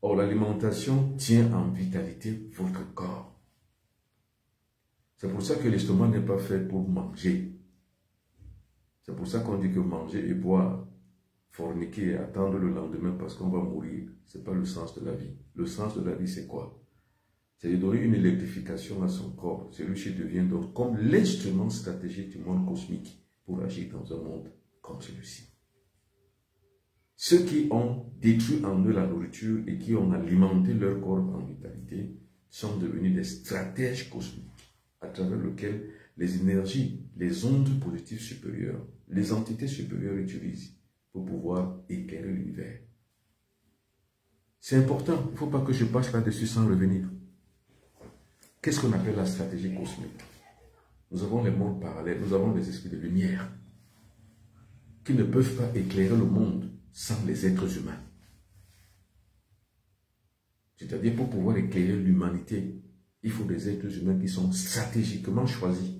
Or, l'alimentation tient en vitalité votre corps. C'est pour ça que l'estomac n'est pas fait pour manger. C'est pour ça qu'on dit que manger et boire, forniquer et attendre le lendemain parce qu'on va mourir, ce n'est pas le sens de la vie. Le sens de la vie, c'est quoi? C'est de donner une électrification à son corps. Celui-ci devient donc comme l'instrument stratégique du monde cosmique pour agir dans un monde comme celui-ci. Ceux qui ont détruit en eux la nourriture et qui ont alimenté leur corps en vitalité sont devenus des stratèges cosmiques à travers lesquels les énergies, les ondes positives supérieures, les entités supérieures utilisent pour pouvoir éclairer l'univers. C'est important, il ne faut pas que je passe là-dessus sans revenir. Qu'est-ce qu'on appelle la stratégie cosmique? Nous avons les mondes parallèles, nous avons les esprits de lumière qui ne peuvent pas éclairer le monde sans les êtres humains. C'est-à-dire pour pouvoir éclairer l'humanité, il faut des êtres humains qui sont stratégiquement choisis,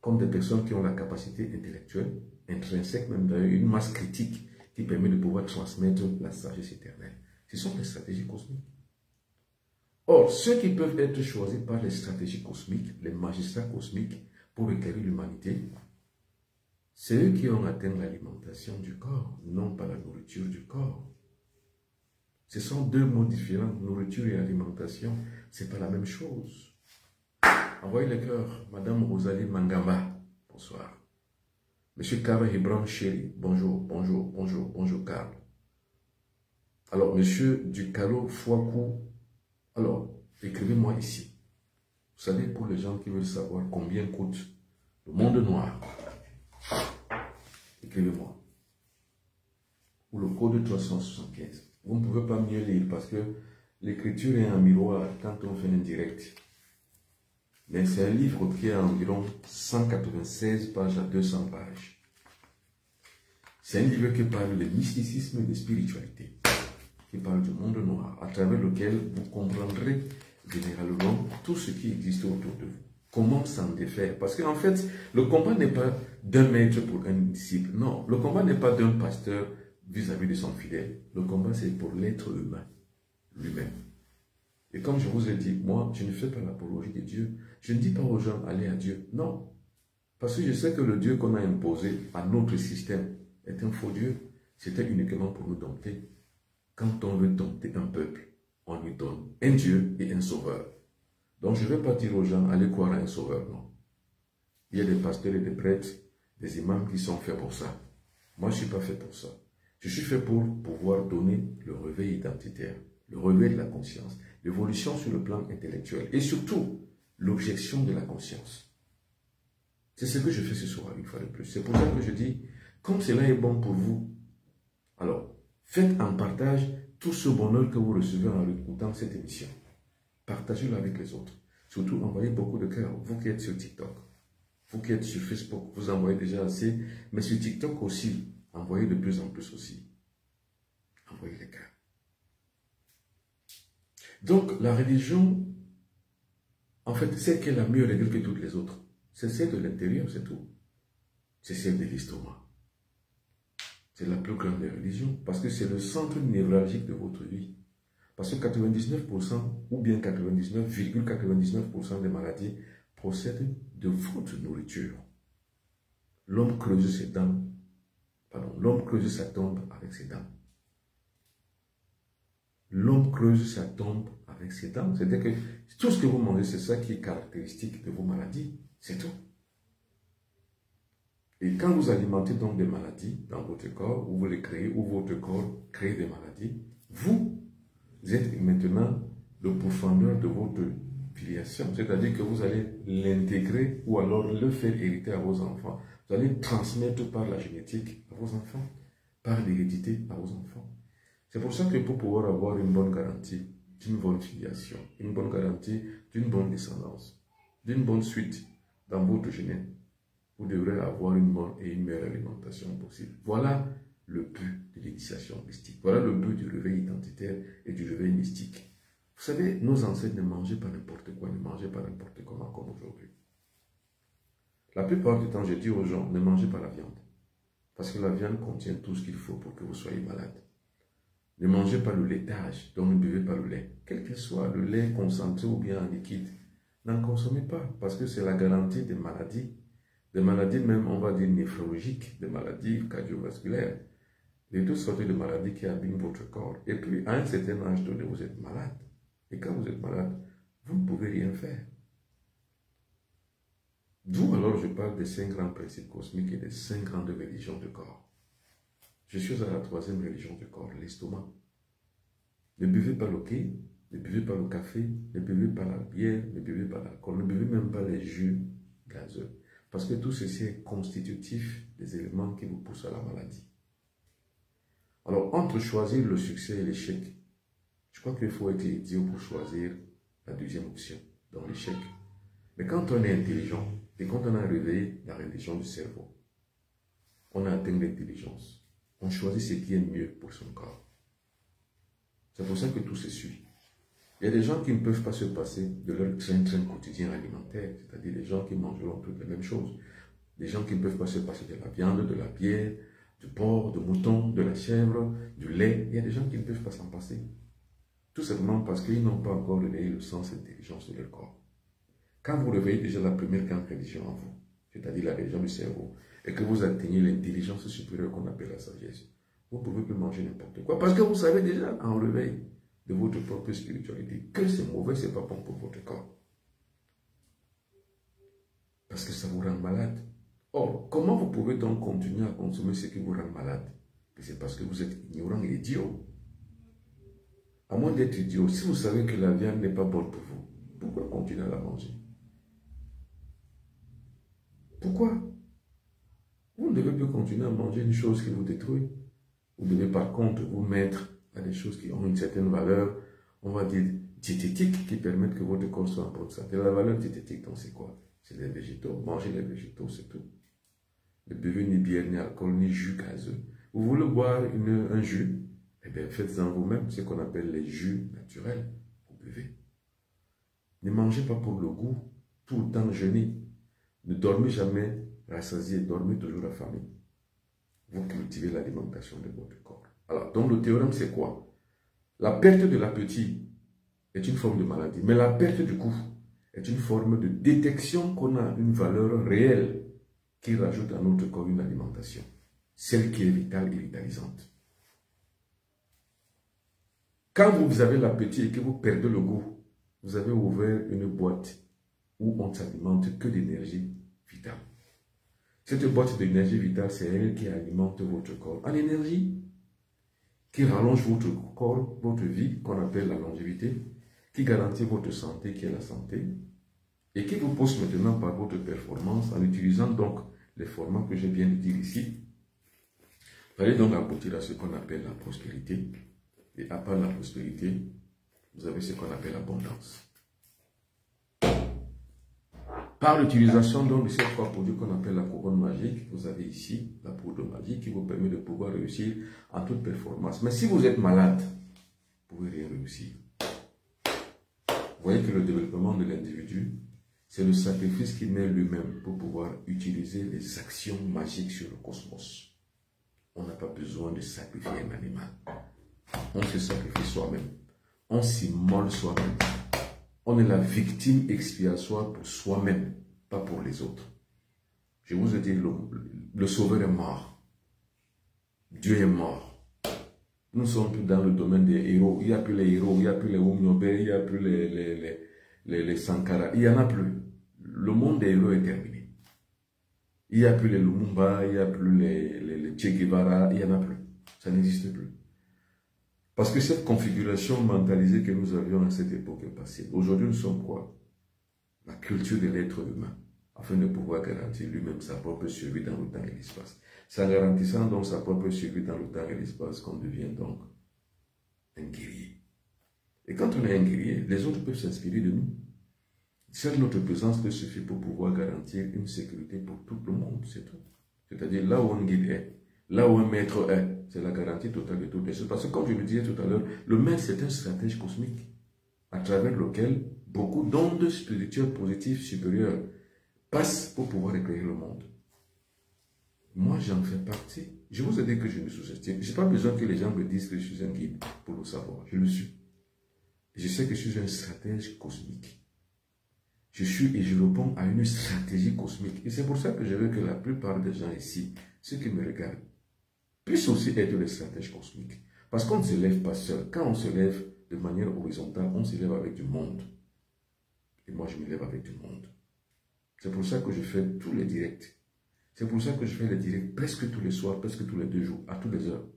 comme des personnes qui ont la capacité intellectuelle, intrinsèque même d'ailleurs, une masse critique qui permet de pouvoir transmettre la sagesse éternelle. Ce sont les stratégies cosmiques. Or, ceux qui peuvent être choisis par les stratégies cosmiques, les magistrats cosmiques, pour éclairer l'humanité, c'est eux qui ont atteint l'alimentation du corps, non pas la nourriture du corps. Ce sont deux mots différents, nourriture et alimentation, ce n'est pas la même chose. Envoyez le cœur, Madame Rosalie Mangamba, bonsoir. Monsieur Karl Hebron Chéri, bonjour, bonjour, bonjour, bonjour Karl. Alors, Monsieur Ducalo Fouakou, alors, écrivez-moi ici. Vous savez, pour les gens qui veulent savoir combien coûte le monde noir, écrivez-moi. Ou le code 375. Vous ne pouvez pas mieux lire parce que l'écriture est un miroir quand on fait un direct. Mais c'est un livre qui a environ 196 pages à 200 pages. C'est un livre qui parle de mysticisme et de spiritualité, qui parle du monde noir, à travers lequel vous comprendrez généralement tout ce qui existe autour de vous. Comment s'en défaire? Parce qu'en fait, le combat n'est pas d'un maître pour un disciple. Non, le combat n'est pas d'un pasteur vis-à-vis de son fidèle. Le combat, c'est pour l'être humain, lui-même. Et comme je vous ai dit, moi, je ne fais pas l'apologie de Dieu. Je ne dis pas aux gens, allez à Dieu. Non. Parce que je sais que le Dieu qu'on a imposé à notre système est un faux Dieu. C'était uniquement pour nous dompter. Quand on veut dompter un peuple, on lui donne un Dieu et un sauveur. Donc je ne vais pas dire aux gens, allez croire à un sauveur, non. Il y a des pasteurs et des prêtres, des imams qui sont faits pour ça. Moi, je ne suis pas fait pour ça. Je suis fait pour pouvoir donner le réveil identitaire, le réveil de la conscience, l'évolution sur le plan intellectuel et surtout l'objection de la conscience. C'est ce que je fais ce soir, une fois de plus. C'est pour ça que je dis, comme cela est bon pour vous, alors faites en partage tout ce bonheur que vous recevez en écoutant cette émission. Partagez-le avec les autres. Surtout, envoyez beaucoup de cœurs. Vous qui êtes sur TikTok, vous qui êtes sur Facebook, vous envoyez déjà assez. Mais sur TikTok aussi, envoyez de plus en plus aussi. Envoyez les cœurs. Donc, la religion, en fait, c'est qu'elle a mieux règle que toutes les autres. C'est celle de l'intérieur, c'est tout. C'est celle de l'estomac. C'est la plus grande des religions. Parce que c'est le centre névralgique de votre vie. Parce que 99% ou bien 99,99% des maladies procèdent de votre nourriture. L'homme creuse ses dents. Pardon, l'homme creuse sa tombe avec ses dents. L'homme creuse sa tombe avec ses dents. C'est-à-dire que tout ce que vous mangez, c'est ça qui est caractéristique de vos maladies. C'est tout. Et quand vous alimentez donc des maladies dans votre corps, ou vous les créez, ou votre corps crée des maladies, vous êtes maintenant le pourfendeur de votre filiation. C'est-à-dire que vous allez l'intégrer ou alors le faire hériter à vos enfants. Vous allez transmettre par la génétique à vos enfants, par l'hérédité à vos enfants. C'est pour ça que pour pouvoir avoir une bonne garantie d'une bonne filiation, une bonne garantie d'une bonne descendance, d'une bonne suite dans votre génète, vous devrez avoir une bonne et une meilleure alimentation possible. Voilà le but de l'initiation mystique. Voilà le but du réveil identitaire et du réveil mystique. Vous savez, nos ancêtres ne mangeaient pas n'importe quoi, ne mangeaient pas n'importe comment comme aujourd'hui. La plupart du temps, je dis aux gens, ne mangez pas la viande. Parce que la viande contient tout ce qu'il faut pour que vous soyez malade. Ne mangez pas le laitage, donc ne buvez pas le lait. Quel qu'il soit, le lait concentré ou bien en liquide, n'en consommez pas parce que c'est la garantie des maladies même, on va dire, néphrologiques, des maladies cardiovasculaires, de toutes sortes de maladies qui abîment votre corps. Et puis, à un certain âge donné, vous êtes malade. Et quand vous êtes malade, vous ne pouvez rien faire. D'où alors je parle des 5 grands principes cosmiques et des 5 grandes religions du corps. Je suis à la 3e religion du corps, l'estomac. Ne buvez pas le thé, ne buvez pas le café, ne buvez pas la bière, ne buvez pas l'alcool, ne buvez même pas les jus gazeux. Parce que tout ceci est constitutif des éléments qui vous poussent à la maladie. Alors, entre choisir le succès et l'échec, je crois qu'il faut être idiot pour choisir la deuxième option, dans l'échec. Mais quand on est intelligent, et quand on a réveillé la religion du cerveau, on a atteint l'intelligence. On choisit ce qui est mieux pour son corps. C'est pour ça que tout se suit. Il y a des gens qui ne peuvent pas se passer de leur train quotidien alimentaire, c'est-à-dire des gens qui mangeront toutes les mêmes choses. Des gens qui ne peuvent pas se passer de la viande, de la bière, du porc, du mouton, de la chèvre, du lait. Il y a des gens qui ne peuvent pas s'en passer. Tout simplement parce qu'ils n'ont pas encore réveillé le sens et l'intelligence de leur corps. Quand vous réveillez déjà la première grande religion en vous, c'est-à-dire la religion du cerveau, et que vous atteignez l'intelligence supérieure qu'on appelle la sagesse, vous ne pouvez plus manger n'importe quoi. Parce que vous savez déjà en réveil de votre propre spiritualité que c'est mauvais, c'est pas bon pour votre corps. Parce que ça vous rend malade. Or, comment vous pouvez donc continuer à consommer ce qui vous rend malade? C'est parce que vous êtes ignorant et idiot. À moins d'être idiot, si vous savez que la viande n'est pas bonne pour vous, pourquoi continuer à la manger? Pourquoi? Vous ne devez plus continuer à manger une chose qui vous détruit. Vous devez par contre vous mettre à des choses qui ont une certaine valeur, on va dire diététique, qui permettent que votre corps soit en bonne santé. La valeur diététique, donc c'est quoi? C'est les végétaux. Mangez les végétaux, c'est tout. Ne buvez ni bière, ni alcool, ni jus gazeux. Vous voulez boire un jus? Eh bien, faites-en vous-même ce qu'on appelle les jus naturels. Vous buvez. Ne mangez pas pour le goût, tout le temps jeûnez. Ne dormez jamais rassasié, dormez toujours affamé. Vous cultivez l'alimentation de votre corps. Alors, donc le théorème, c'est quoi? La perte de l'appétit est une forme de maladie, mais la perte du goût est une forme de détection qu'on a une valeur réelle qui rajoute à notre corps une alimentation, celle qui est vitale et vitalisante. Quand vous avez l'appétit et que vous perdez le goût, vous avez ouvert une boîte où on ne s'alimente que d'énergie vitale. Cette boîte d'énergie vitale, c'est elle qui alimente votre corps en énergie, qui rallonge votre corps, votre vie, qu'on appelle la longévité, qui garantit votre santé, qui est la santé, et qui vous pousse maintenant par votre performance en utilisant donc les formats que je viens de dire ici. Vous allez donc aboutir à ce qu'on appelle la prospérité, et à part la prospérité, vous avez ce qu'on appelle l'abondance. Par l'utilisation donc de ces trois produits qu'on appelle la couronne magique, vous avez ici la poudre magique qui vous permet de pouvoir réussir en toute performance. Mais si vous êtes malade, vous ne pouvez rien réussir. Vous voyez que le développement de l'individu, c'est le sacrifice qu'il met lui-même pour pouvoir utiliser les actions magiques sur le cosmos. On n'a pas besoin de sacrifier un animal. On se sacrifie soi-même. On s'immole soi-même. On est la victime expiatoire pour soi-même, pas pour les autres. Je vous ai dit, le Sauveur est mort. Dieu est mort. Nous ne sommes plus dans le domaine des héros. Il n'y a plus les héros, il n'y a plus les Umyobe, il n'y a plus les Sankara. Il n'y en a plus. Le monde des héros est terminé. Il n'y a plus les Lumumba, il n'y a plus les Che Guevara, il n'y en a plus. Ça n'existe plus. Parce que cette configuration mentalisée que nous avions à cette époque est passée. Aujourd'hui, nous sommes quoi? La culture de l'être humain, afin de pouvoir garantir lui-même sa propre survie dans le temps et l'espace. C'est en garantissant donc sa propre survie dans le temps et l'espace qu'on devient donc un guerrier. Et quand on est un guerrier, les autres peuvent s'inspirer de nous. Seule notre présence peut suffire pour pouvoir garantir une sécurité pour tout le monde, c'est tout. C'est-à-dire là où un guide est, là où un maître est, c'est la garantie totale de toutes les choses. Parce que comme je le disais tout à l'heure, le maître c'est un stratège cosmique à travers lequel beaucoup d'ondes spirituelles positives supérieures passent pour pouvoir éclairer le monde. Moi j'en fais partie. Je vous ai dit que je me sous-estime. Je n'ai pas besoin que les gens me disent que je suis un guide pour le savoir. Je le suis. Je sais que je suis un stratège cosmique. Je suis et je réponds à une stratégie cosmique. Et c'est pour ça que je veux que la plupart des gens ici, ceux qui me regardent, puissent aussi être des stratèges cosmiques. Parce qu'on ne se lève pas seul. Quand on se lève de manière horizontale, on se lève avec du monde. Et moi, je me lève avec du monde. C'est pour ça que je fais tous les directs. C'est pour ça que je fais les directs presque tous les soirs, presque tous les 2 jours, à toutes les heures.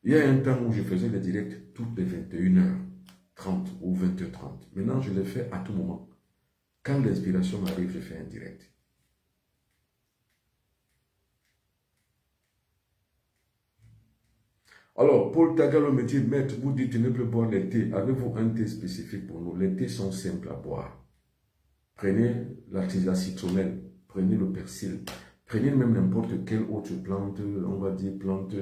Il y a un temps où je faisais les directs toutes les 21h30 ou 20h30. Maintenant, je les fais à tout moment. Quand l'inspiration m'arrive, je fais un direct. Alors, Paul Tagalo me dit, maître, vous dites de ne plus boire les thés. Avez-vous un thé spécifique pour nous? Les thés sont simples à boire. Prenez l'artisan citronnelle, prenez le persil, prenez même n'importe quelle autre plante, on va dire plante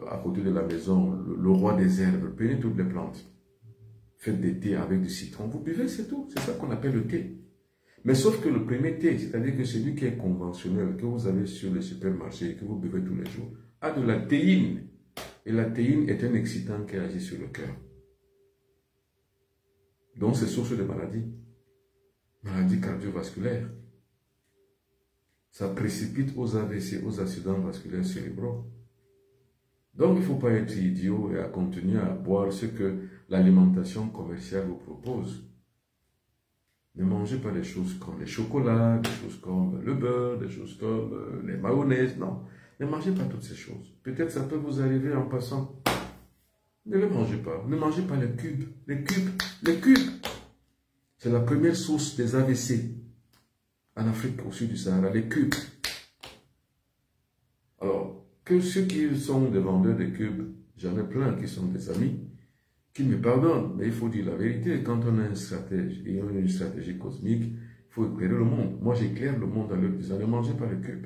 à côté de la maison, le roi des herbes. Prenez toutes les plantes. Faites des thés avec du citron. Vous buvez, c'est tout. C'est ça qu'on appelle le thé. Mais sauf que le premier thé, c'est-à-dire que celui qui est conventionnel, que vous avez sur les supermarchés et que vous buvez tous les jours, a de la théine. Et la théine est un excitant qui agit sur le cœur. Donc c'est source de maladies. Maladies cardiovasculaires. Ça précipite aux AVC, aux accidents vasculaires cérébraux. Donc il ne faut pas être idiot et à continuer à boire ce que l'alimentation commerciale vous propose. Ne mangez pas des choses comme les chocolats, des choses comme le beurre, des choses comme les mayonnaises, non. Ne mangez pas toutes ces choses. Peut-être ça peut vous arriver en passant. Ne les mangez pas. Ne mangez pas les cubes. Les cubes. Les cubes. C'est la première source des AVC en Afrique au sud du Sahara. Les cubes. que ceux qui sont des vendeurs de cubes, j'en ai plein qui sont des amis, qui me pardonnent. Mais il faut dire la vérité, quand on a une stratégie cosmique, il faut éclairer le monde. Moi, j'éclaire le monde en leur disant, ne mangez pas le cube.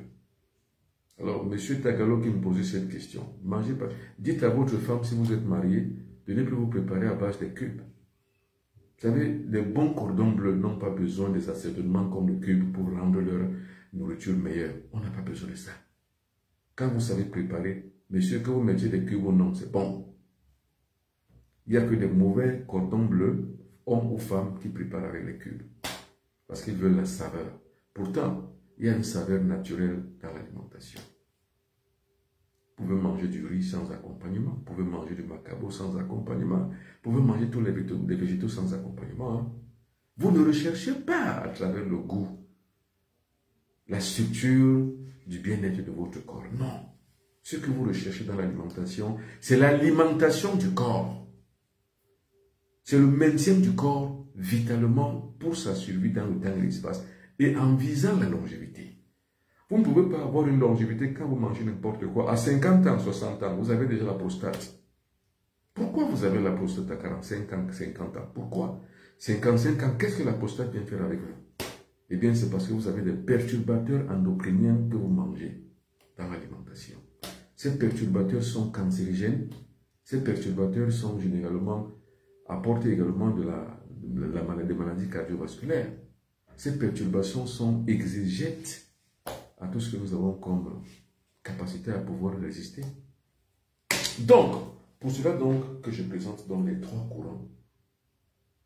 Alors, M. Tagalo qui me posait cette question, mangez pas. Dites à votre femme, si vous êtes marié, de ne plus vous préparer à base de cubes. Vous savez, les bons cordons bleus n'ont pas besoin des assaisonnements comme le cube pour rendre leur nourriture meilleure. On n'a pas besoin de ça. Quand vous savez préparer, monsieur, que vous mettiez des cubes ou non, c'est bon. Il n'y a que des mauvais cordons bleus, hommes ou femmes, qui préparent avec les cubes. Parce qu'ils veulent la saveur. Pourtant, il y a une saveur naturelle dans l'alimentation. Vous pouvez manger du riz sans accompagnement. Vous pouvez manger du macabo sans accompagnement. Vous pouvez manger tous les végétaux sans accompagnement. Hein. Vous ne recherchez pas à travers le goût la structure du bien-être de votre corps. Non. Ce que vous recherchez dans l'alimentation, c'est l'alimentation du corps. C'est le maintien du corps vitalement pour sa survie dans le temps et l'espace et en visant la longévité. Vous ne pouvez pas avoir une longévité quand vous mangez n'importe quoi. À 50 ans, 60 ans, vous avez déjà la prostate. Pourquoi vous avez la prostate à 45 ans, 50 ans? Pourquoi? 55 ans, qu'est-ce que la prostate vient faire avec vous? Eh bien, c'est parce que vous avez des perturbateurs endocriniens que vous mangez dans l'alimentation. Ces perturbateurs sont cancérigènes. Ces perturbateurs sont généralement, apportent également des maladies cardiovasculaires. Ces perturbations sont exégètes à tout ce que nous avons comme capacité à pouvoir résister. Donc, pour cela donc que je présente dans les trois courants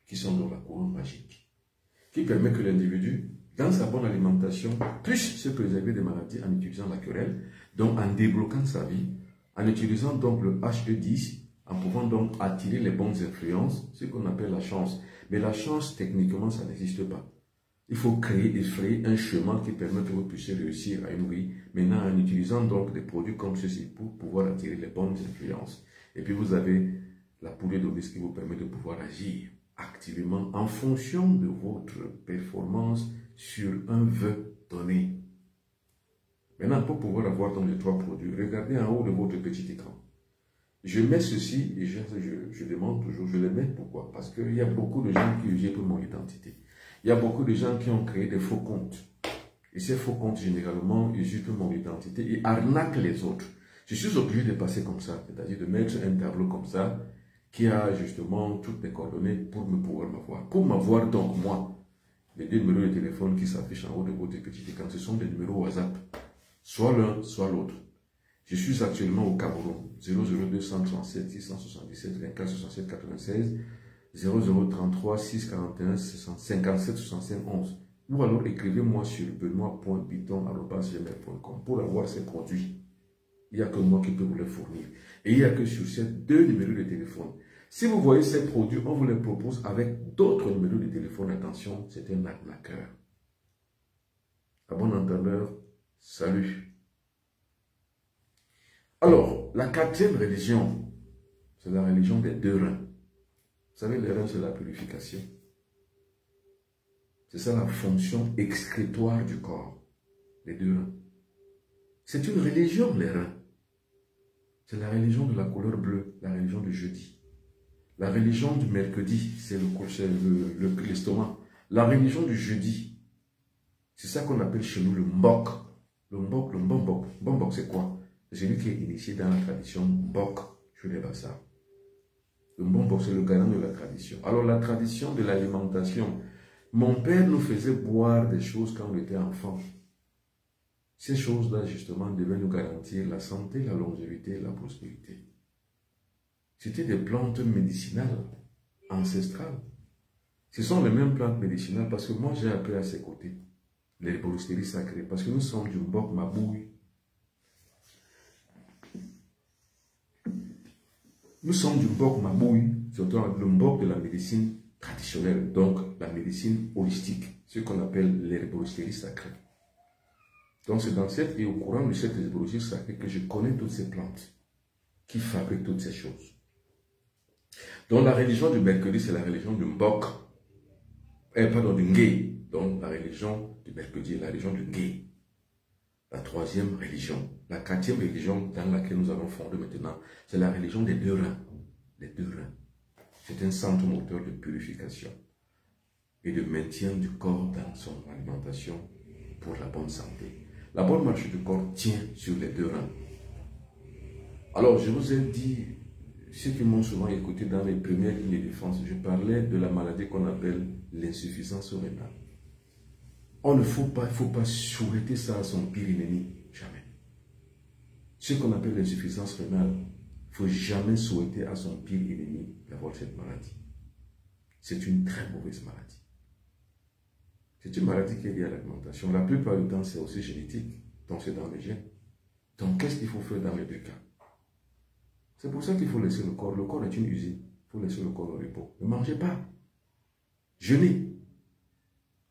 qui sont dans la courant magique, qui permet que l'individu, dans sa bonne alimentation, puisse se préserver des maladies en utilisant la querelle, donc en débloquant sa vie, en utilisant donc le HE10, en pouvant donc attirer les bonnes influences, ce qu'on appelle la chance. Mais la chance, techniquement, ça n'existe pas. Il faut créer et frayer un chemin qui permet que vous puissiez réussir à une vie. Maintenant, en utilisant donc des produits comme ceci pour pouvoir attirer les bonnes influences. Et puis vous avez la poudre d'Obis qui vous permet de pouvoir agir activement en fonction de votre performance sur un vœu donné. Maintenant, pour pouvoir avoir donc les trois produits, regardez en haut de votre petit écran. Je mets ceci et je demande toujours, je les mets pourquoi? Parce qu'il y a beaucoup de gens qui usurpent mon identité. Il y a beaucoup de gens qui ont créé des faux comptes. Et ces faux comptes, généralement, usurpent mon identité et arnaquent les autres. Je suis obligé de passer comme ça, c'est-à-dire de mettre un tableau comme ça, qui a justement toutes mes coordonnées pour me pouvoir m'avoir. Pour m'avoir donc, moi, les deux numéros de téléphone qui s'affichent en haut de votre petit écran, ce sont des numéros WhatsApp. Soit l'un, soit l'autre. Je suis actuellement au Cameroun. 00237 677 24 67 96. 0033 641 57 65 11 ou alors écrivez-moi sur benoît.biton@gmail.com pour avoir ces produits. Il n'y a que moi qui peux vous les fournir. Et il n'y a que sur ces deux numéros de téléphone. Si vous voyez ces produits, on vous les propose avec d'autres numéros de téléphone. Attention, c'est un arnaqueur. À bon entendeur, salut. Alors, la quatrième religion, c'est la religion des deux reins. Vous savez, les reins, c'est la purification. C'est ça la fonction excrétoire du corps, les deux reins. C'est une religion, les reins. C'est la religion de la couleur bleue, la religion du jeudi. La religion du mercredi, c'est l'estomac. La religion du jeudi, c'est ça qu'on appelle chez nous le mbok. Le mbok, le mbombok. Mbombok, c'est quoi? C'est celui qui est initié dans la tradition mbok chez les Bassards. Le mbok, c'est le garant de la tradition. Alors, la tradition de l'alimentation. Mon père nous faisait boire des choses quand on était enfant. Ces choses-là, justement, devaient nous garantir la santé, la longévité et la prospérité. C'était des plantes médicinales, ancestrales. Ce sont les mêmes plantes médicinales parce que moi, j'ai appris à ses côtés l'herboristerie sacrée. Parce que nous sommes du mbok mabouille. Nous sommes du mbok mabouille, surtout le mbok de la médecine traditionnelle, donc la médecine holistique, ce qu'on appelle l'herboristerie sacrée. Donc c'est dans cette et au courant de cette herboristerie sacrée que je connais toutes ces plantes qui fabriquent toutes ces choses. Donc la religion du mercredi, c'est la religion du mbok, pardon, du ngé. Donc la religion du mercredi est la religion du ngé. La troisième religion, la quatrième religion dans laquelle nous allons fonder maintenant, c'est la religion des deux reins. Les deux reins. C'est un centre moteur de purification et de maintien du corps dans son alimentation pour la bonne santé. La bonne marche du corps tient sur les deux reins. Alors, je vous ai dit, ceux qui m'ont souvent écouté dans les premières lignes de défense, je parlais de la maladie qu'on appelle l'insuffisance rénale. Il ne faut pas souhaiter ça à son pire ennemi, jamais. Ce qu'on appelle l'insuffisance rénale, il ne faut jamais souhaiter à son pire ennemi d'avoir cette maladie. C'est une très mauvaise maladie. C'est une maladie qui est liée à l'alimentation. La plupart du temps, c'est aussi génétique, donc c'est dans les gènes. Donc, qu'est-ce qu'il faut faire dans les deux cas? C'est pour ça qu'il faut laisser le corps. Le corps est une usine. Il faut laisser le corps au repos. Ne mangez pas. Jeûnez.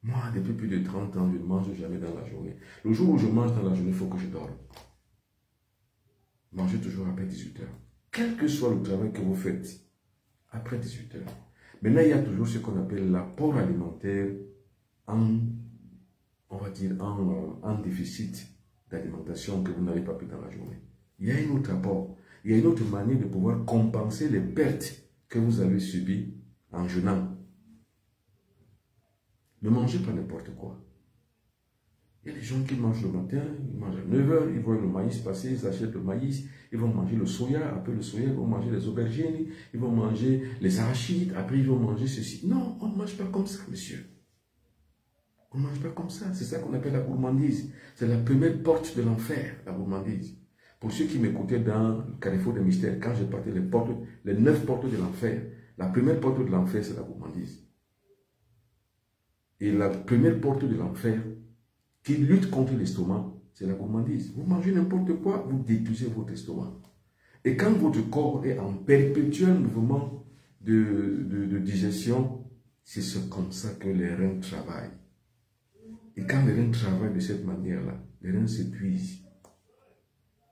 Moi, depuis plus de 30 ans, je ne mange jamais dans la journée. Le jour où je mange dans la journée, il faut que je dorme. Mangez toujours après 18 heures. Quel que soit le travail que vous faites, après 18 heures. Maintenant, il y a toujours ce qu'on appelle l'apport alimentaire on va dire, en déficit d'alimentation que vous n'avez pas pris dans la journée. Il y a un autre apport. Il y a une autre manière de pouvoir compenser les pertes que vous avez subies en jeûnant. Ne mangez pas n'importe quoi. Il y a des gens qui mangent le matin, ils mangent à 9 h, ils voient le maïs passer, ils achètent le maïs, ils vont manger le soya, après le soya, ils vont manger les aubergines, ils vont manger les arachides, après ils vont manger ceci. Non, on ne mange pas comme ça, monsieur. On ne mange pas comme ça. C'est ça qu'on appelle la gourmandise. C'est la première porte de l'enfer, la gourmandise. Pour ceux qui m'écoutaient dans le Carrefour des Mystères, quand j'ai parlé les 9 portes de l'enfer, la première porte de l'enfer, c'est la gourmandise. Et la première porte de l'enfer qui lutte contre l'estomac, c'est la gourmandise. Vous mangez n'importe quoi, vous détruisez votre estomac. Et quand votre corps est en perpétuel mouvement de digestion, c'est comme ça que les reins travaillent. Et quand les reins travaillent de cette manière-là, les reins s'épuisent.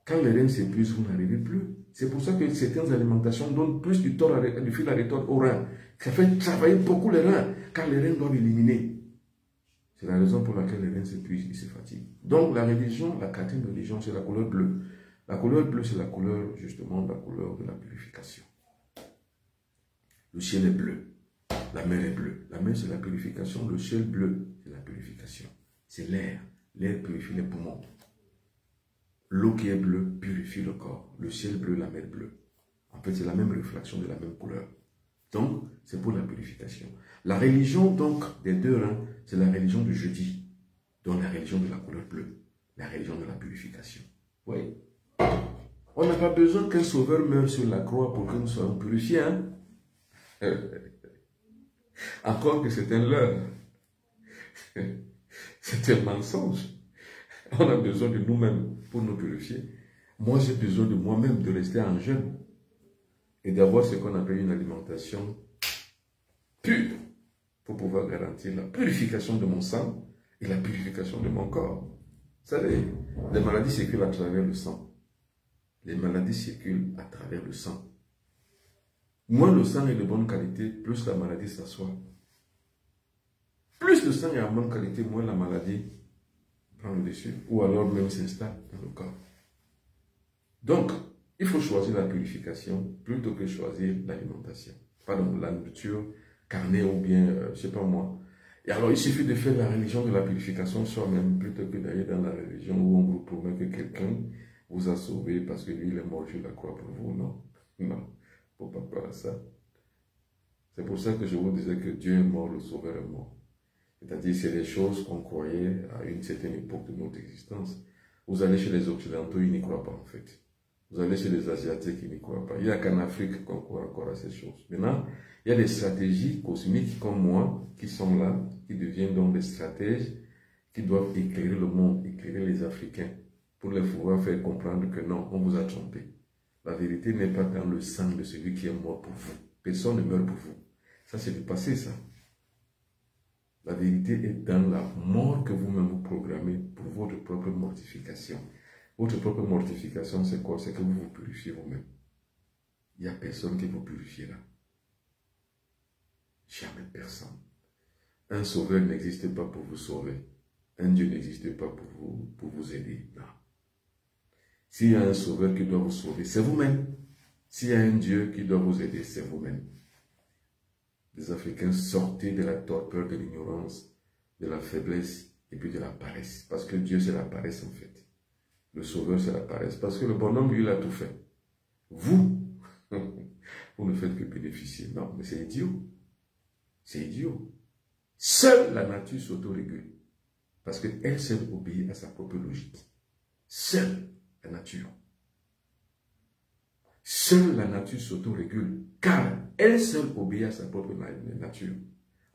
Quand les reins s'épuisent, vous n'arrivez plus. C'est pour ça que certaines alimentations donnent plus du fil à retordre aux reins. Ça fait travailler beaucoup les reins, car les reins doivent éliminer. C'est la raison pour laquelle les reins s'épuisent et se fatiguent. Donc la religion, la quatrième religion, c'est la couleur bleue. La couleur bleue, c'est la couleur, justement, la couleur de la purification. Le ciel est bleu. La mer est bleue. La mer, c'est la purification. Le ciel bleu, c'est la purification. C'est l'air. L'air purifie les poumons. L'eau qui est bleue purifie le corps. Le ciel bleu, la mer bleue. En fait, c'est la même réflexion de la même couleur. Donc, c'est pour la purification. La religion, donc, des deux reins, c'est la religion du jeudi. Donc, la religion de la couleur bleue. La religion de la purification. Oui. On n'a pas besoin qu'un sauveur meure sur la croix pour que nous soyons purifiés. Hein? Encore que c'est un leurre. C'est un mensonge. On a besoin de nous-mêmes pour nous purifier. Moi, j'ai besoin de moi-même de rester en jeûne et d'avoir ce qu'on appelle une alimentation pure pour pouvoir garantir la purification de mon sang et la purification de mon corps. Vous savez, les maladies circulent à travers le sang. Les maladies circulent à travers le sang. Moins le sang est de bonne qualité, plus la maladie s'assoit. Plus le sang est en bonne qualité, moins la maladie prend le dessus, ou alors même s'installe dans le corps. Donc, il faut choisir la purification plutôt que choisir l'alimentation. Pardon, la nourriture carnée ou bien, je ne sais pas moi. Et alors, il suffit de faire la religion de la purification soi-même plutôt que d'aller dans la religion où on vous promet que quelqu'un vous a sauvé parce que lui, il est mort sur la croix pour vous. Non, non, il ne faut pas croire à ça. C'est pour ça que je vous disais que Dieu est mort, le Sauveur est mort. C'est-à-dire, c'est des choses qu'on croyait à une certaine époque de notre existence. Vous allez chez les Occidentaux, ils n'y croient pas en fait. Vous allez chez les Asiatiques, ils n'y croient pas. Il n'y a qu'en Afrique qu'on croit encore à ces choses. Maintenant, il y a des stratégies cosmiques comme moi qui sont là, qui deviennent donc des stratèges qui doivent éclairer le monde, éclairer les Africains, pour les pouvoir faire comprendre que non, on vous a trompé. La vérité n'est pas dans le sang de celui qui est mort pour vous. Personne ne meurt pour vous. Ça, c'est du passé, ça. La vérité est dans la mort que vous-même vous programmez pour votre propre mortification. Votre propre mortification, c'est quoi? C'est que vous vous purifiez vous-même. Il n'y a personne qui vous purifiera. Jamais personne. Un sauveur n'existe pas pour vous sauver. un Dieu n'existe pas pour vous aider. Non. S'il y a un sauveur qui doit vous sauver, c'est vous-même. S'il y a un Dieu qui doit vous aider, c'est vous-même. Les Africains, sortez de la torpeur, de l'ignorance, de la faiblesse et puis de la paresse. Parce que Dieu, c'est la paresse en fait. Le sauveur, c'est la paresse. Parce que le bonhomme, lui, il a tout fait. Vous, vous ne faites que bénéficier. Non, mais c'est idiot. C'est idiot. Seule la nature s'autorégule. Parce qu'elle seule obéit à sa propre logique. Seule la nature. Seule la nature s'autorégule. Car elle seule obéit à sa propre nature.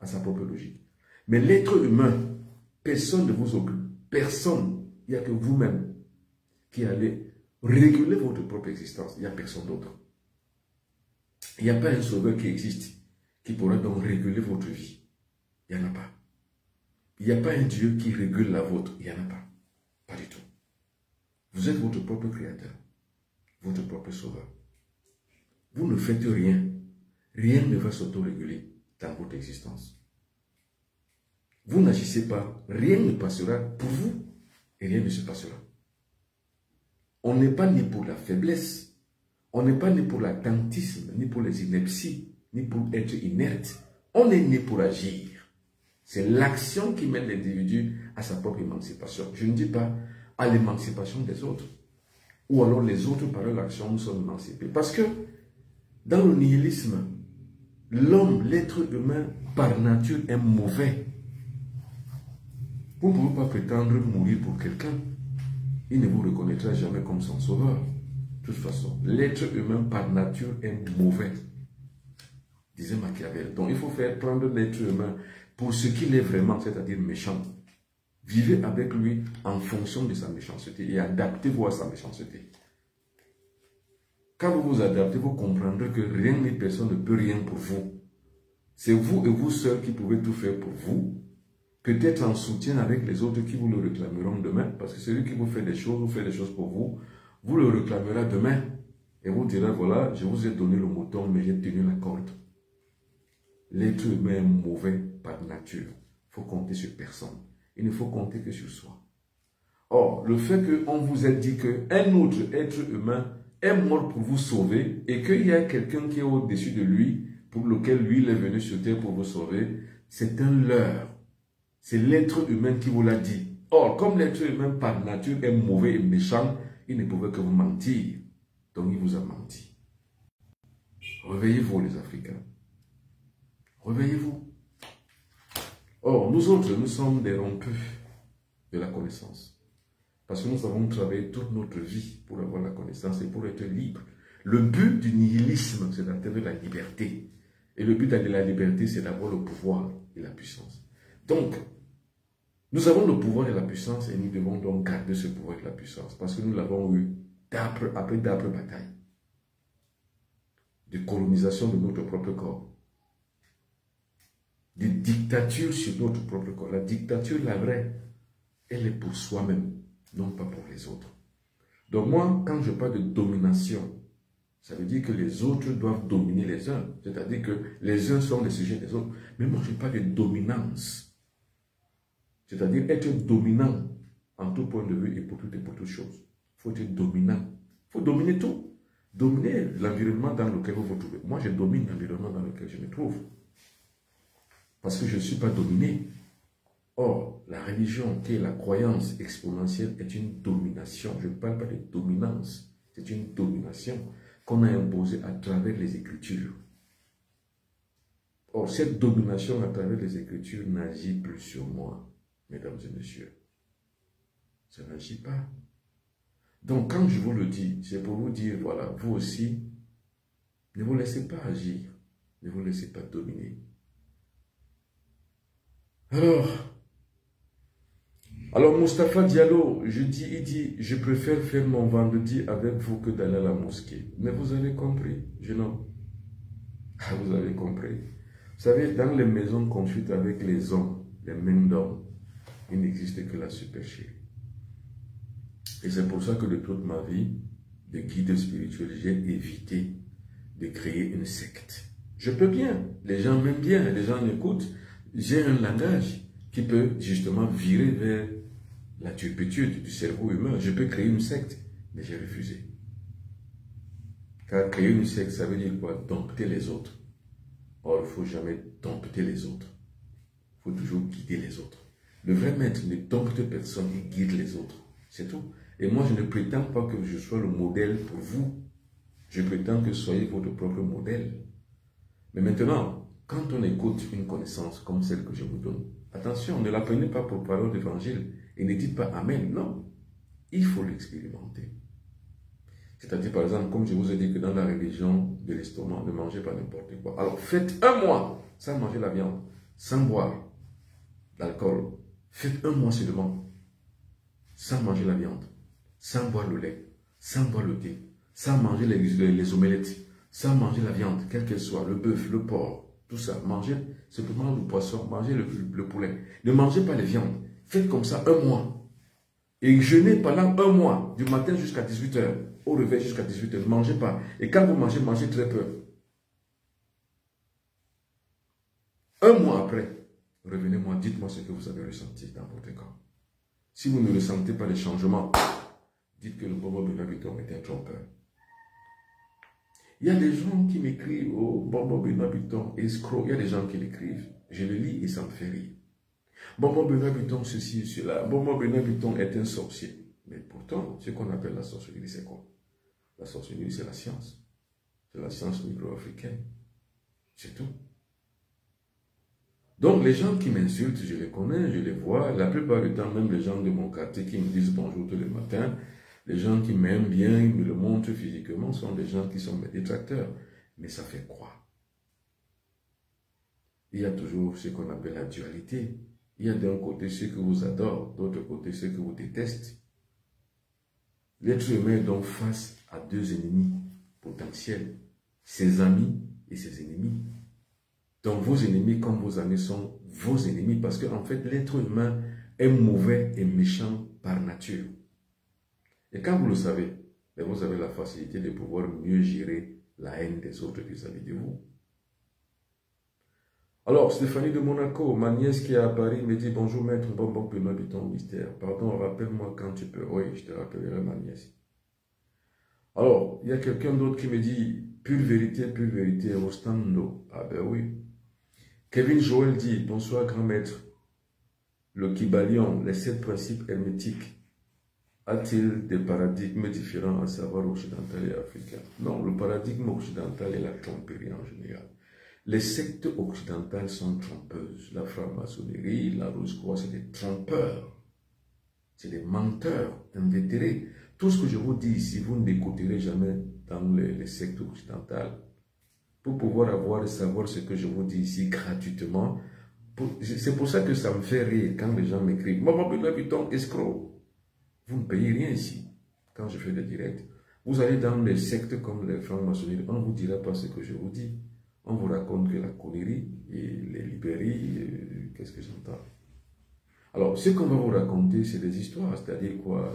À sa propre logique. Mais l'être humain, personne ne vous occupe. Personne. Il n'y a que vous-même qui allez réguler votre propre existence. Il n'y a personne d'autre. Il n'y a pas un sauveur qui existe qui pourra donc réguler votre vie. Il n'y en a pas. Il n'y a pas un Dieu qui régule la vôtre. Il n'y en a pas. Pas du tout. Vous êtes votre propre créateur. Votre propre sauveur. Vous ne faites rien. Rien ne va s'autoréguler dans votre existence. Vous n'agissez pas. Rien ne passera pour vous. Et rien ne se passera. On n'est pas né pour la faiblesse. On n'est pas né pour l'attentisme, ni pour les inepties, ni pour être inerte. On est né pour agir. C'est l'action qui mène l'individu à sa propre émancipation. Je ne dis pas à l'émancipation des autres. Ou alors les autres, par leur action, nous sommes émancipés. Parce que dans le nihilisme, l'homme, l'être humain, par nature, est mauvais. Vous ne pouvez pas prétendre mourir pour quelqu'un. Il ne vous reconnaîtra jamais comme son sauveur. De toute façon, l'être humain par nature est mauvais, disait Machiavel. Donc il faut faire prendre l'être humain pour ce qu'il est vraiment, c'est-à-dire méchant. Vivez avec lui en fonction de sa méchanceté et adaptez-vous à sa méchanceté. Quand vous vous adaptez, vous comprendrez que rien ni personne ne peut rien pour vous. C'est vous et vous seuls qui pouvez tout faire pour vous. Peut-être en soutien avec les autres qui vous le réclameront demain. Parce que celui qui vous fait des choses pour vous, vous le réclamerez demain. Et vous direz, voilà, je vous ai donné le mouton, mais j'ai tenu la corde. L'être humain est mauvais par nature. Il faut compter sur personne. Il ne faut compter que sur soi. Or, le fait qu'on vous ait dit qu'un autre être humain est mort pour vous sauver et qu'il y a quelqu'un qui est au-dessus de lui, pour lequel lui il est venu sur terre pour vous sauver, c'est un leurre. C'est l'être humain qui vous l'a dit. Or, comme l'être humain par nature est mauvais et méchant, il ne pouvait que vous mentir. Donc, il vous a menti. Réveillez-vous, les Africains. Réveillez-vous. Or, nous autres, nous sommes des rompus de la connaissance. Parce que nous avons travaillé toute notre vie pour avoir la connaissance et pour être libres. Le but du nihilisme, c'est d'atteindre la liberté. Et le but de la liberté, c'est d'avoir le pouvoir et la puissance. Donc, nous avons le pouvoir et la puissance et nous devons donc garder ce pouvoir et la puissance parce que nous l'avons eu après d'âpres batailles de colonisation de notre propre corps, de dictature sur notre propre corps. La dictature, la vraie, elle est pour soi-même, non pas pour les autres. Donc moi, quand je parle de domination, ça veut dire que les autres doivent dominer les uns, c'est-à-dire que les uns sont les sujets des autres. Mais moi, je parle de dominance. C'est-à-dire être dominant en tout point de vue et pour toute chose. Il faut être dominant. Il faut dominer tout. Dominer l'environnement dans lequel vous vous trouvez. Moi, je domine l'environnement dans lequel je me trouve. Parce que je ne suis pas dominé. Or, la religion, qui est la croyance exponentielle, est une domination. Je ne parle pas de dominance. C'est une domination qu'on a imposée à travers les Écritures. Or, cette domination à travers les Écritures n'agit plus sur moi. Mesdames et messieurs, ça n'agit pas. Donc, quand je vous le dis, c'est pour vous dire, voilà, vous aussi, ne vous laissez pas agir, ne vous laissez pas dominer. Alors Moustapha Diallo, il dit, je préfère faire mon vendredi avec vous que d'aller à la mosquée. Mais vous avez compris, jeune homme. Vous avez compris. Vous savez, dans les maisons construites avec les hommes, les mains d'hommes, il n'existe que la supercherie. Et c'est pour ça que de toute ma vie, de guide spirituel, j'ai évité de créer une secte. Je peux bien, les gens m'aiment bien, les gens m'écoutent. J'ai un langage qui peut justement virer vers la turpitude du cerveau humain. Je peux créer une secte, mais j'ai refusé. Car créer une secte, ça veut dire quoi? Dompter les autres. Or, il ne faut jamais dompter les autres. Il faut toujours guider les autres. Le vrai maître ne dompte personne, il guide les autres. C'est tout. Et moi, je ne prétends pas que je sois le modèle pour vous. Je prétends que vous soyez votre propre modèle. Mais maintenant, quand on écoute une connaissance comme celle que je vous donne, attention, ne la prenez pas pour parole d'évangile et ne dites pas Amen. Non, il faut l'expérimenter. C'est-à-dire, par exemple, comme je vous ai dit que dans la religion de l'estomac, ne mangez pas n'importe quoi. Alors, faites un mois sans manger la viande, sans boire d'alcool. Faites un mois seulement sans manger la viande, sans boire le lait, sans boire le thé, sans manger les omelettes, sans manger la viande, quelle qu'elle soit, le bœuf, le porc, tout ça. Mangez simplement le poisson, mangez le poulet. Ne mangez pas les viandes. Faites comme ça un mois. Et jeûnez pendant un mois, du matin jusqu'à 18 h, au réveil jusqu'à 18 h. Ne mangez pas. Et quand vous mangez, mangez très peu. Un mois après, revenez-moi, dites-moi ce que vous avez ressenti dans votre corps. Si vous ne ressentez pas les changements, dites que le Bobo Benabiton est un trompeur. Il y a des gens qui m'écrivent, oh, Bobo Benabiton, escroc. Il y a des gens qui l'écrivent. Je le lis et ça me fait rire. Bobo Benabiton, ceci, cela. Bobo Benabiton est un sorcier. Mais pourtant, ce qu'on appelle la sorcellerie, c'est quoi? La sorcellerie, c'est la science. C'est la science micro-africaine. C'est tout. Donc, les gens qui m'insultent, je les connais, je les vois. La plupart du temps, même les gens de mon quartier qui me disent bonjour tous les matins, les gens qui m'aiment bien, ils me le montrent physiquement, sont des gens qui sont mes détracteurs. Mais ça fait quoi? Il y a toujours ce qu'on appelle la dualité. Il y a d'un côté ceux que vous adorez, d'autre côté ceux que vous détestez. L'être humain est donc face à deux ennemis potentiels, ses amis et ses ennemis. Donc vos ennemis comme vos amis sont vos ennemis parce qu'en fait l'être humain est mauvais et méchant par nature. Et quand vous le savez, vous avez la facilité de pouvoir mieux gérer la haine des autres vis-à-vis de vous. Alors, Stéphanie de Monaco, ma nièce qui est à Paris, me dit bonjour maître, bonbon pour habitant mystère. Pardon, rappelle-moi quand tu peux. Oui, je te rappellerai ma nièce. Alors, il y a quelqu'un d'autre qui me dit pure vérité, ostando. Ah ben oui. Kevin Joël dit bonsoir grand maître. Le Kybalion, les 7 principes hermétiques, a-t-il des paradigmes différents à savoir occidental et africain? Non, le paradigme occidental est la tromperie en général. Les sectes occidentales sont trompeuses. La franc-maçonnerie, la Rose-Croix, c'est des trompeurs. C'est des menteurs invétérés. Tout ce que je vous dis ici, vous ne l'écouterez jamais dans les sectes occidentales. Pour pouvoir savoir ce que je vous dis ici gratuitement, c'est pour ça que ça me fait rire quand les gens m'écrivent « Maman, habitant escroc ». Vous ne payez rien ici quand je fais des directs. Vous allez dans les sectes comme les francs-maçonneries, on ne vous dira pas ce que je vous dis. On vous raconte que la connerie et les libéries, qu'est-ce que j'entends? Alors, ce qu'on va vous raconter, c'est des histoires, c'est-à-dire quoi?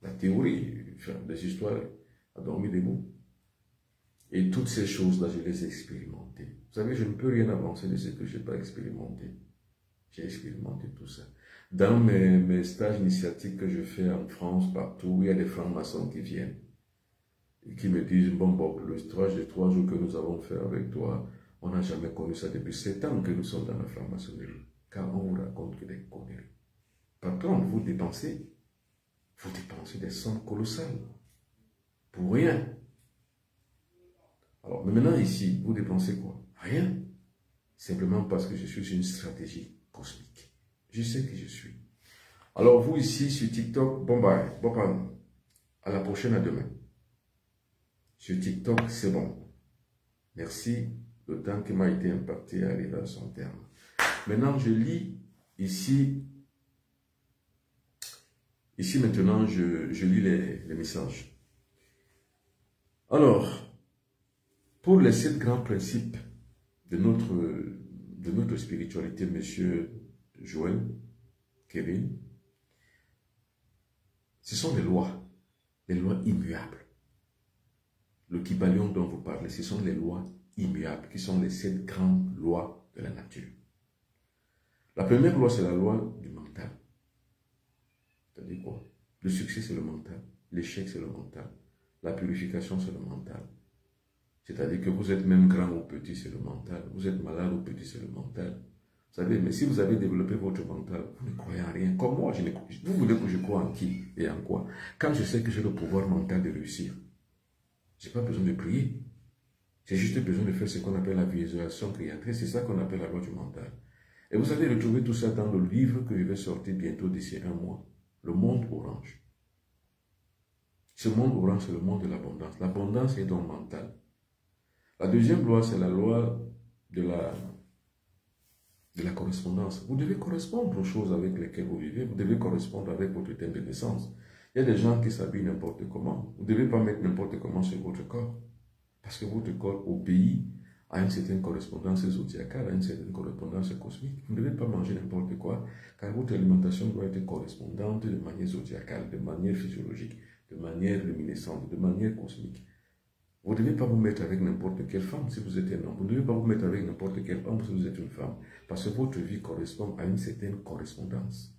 La théorie, enfin, des histoires à dormir debout. Et toutes ces choses-là, je les ai expérimentées. Vous savez, je ne peux rien avancer de ce que je n'ai pas expérimenté. J'ai expérimenté tout ça. Dans mes stages initiatiques que je fais en France, partout, il y a des francs-maçons qui viennent. Et qui me disent, bon, le stage de 3 jours que nous avons fait avec toi, on n'a jamais connu ça depuis 7 ans que nous sommes dans la franc-maçonnerie. Car on vous raconte que des conneries. Par contre, vous dépensez des sommes colossales. Pour rien. Alors, mais maintenant ici, vous dépensez quoi? Rien. Simplement parce que je suis une stratégie cosmique. Je sais qui je suis. Alors, vous ici, sur TikTok, bon bye, à la prochaine, à demain. Sur TikTok, c'est bon. Merci. Le temps qui m'a été impacté arrive à son terme. Maintenant, je lis ici. Ici, maintenant, je lis les messages. Alors, pour les 7 grands principes de notre spiritualité, monsieur Joël, Kevin, ce sont les lois immuables. Le Kybalion dont vous parlez, ce sont les lois immuables, qui sont les 7 grandes lois de la nature. La première loi, c'est la loi du mental. C'est-à-dire quoi? Le succès, c'est le mental. L'échec, c'est le mental. La purification, c'est le mental. C'est-à-dire que vous êtes même grand ou petit, c'est le mental. Vous êtes malade ou petit, c'est le mental. Vous savez, mais si vous avez développé votre mental, vous ne croyez en rien. Comme moi, vous voulez que je croie en qui et en quoi? Quand je sais que j'ai le pouvoir mental de réussir, je n'ai pas besoin de prier. J'ai juste besoin de faire ce qu'on appelle la visualisation créatrice. C'est ça qu'on appelle la loi du mental. Et vous allez retrouver tout ça dans le livre que je vais sortir bientôt d'ici un mois. Le monde orange. Ce monde orange, c'est le monde de l'abondance. L'abondance est donc mentale. La deuxième loi, c'est la loi de la correspondance. Vous devez correspondre aux choses avec lesquelles vous vivez. Vous devez correspondre avec votre thème de naissance. Il y a des gens qui s'habillent n'importe comment. Vous ne devez pas mettre n'importe comment sur votre corps. Parce que votre corps obéit à une certaine correspondance zodiacale, à une certaine correspondance cosmique. Vous ne devez pas manger n'importe quoi, car votre alimentation doit être correspondante de manière zodiacale, de manière physiologique, de manière luminescente, de manière cosmique. Vous ne devez pas vous mettre avec n'importe quelle femme si vous êtes un homme. Vous ne devez pas vous mettre avec n'importe quel homme si vous êtes une femme. Parce que votre vie correspond à une certaine correspondance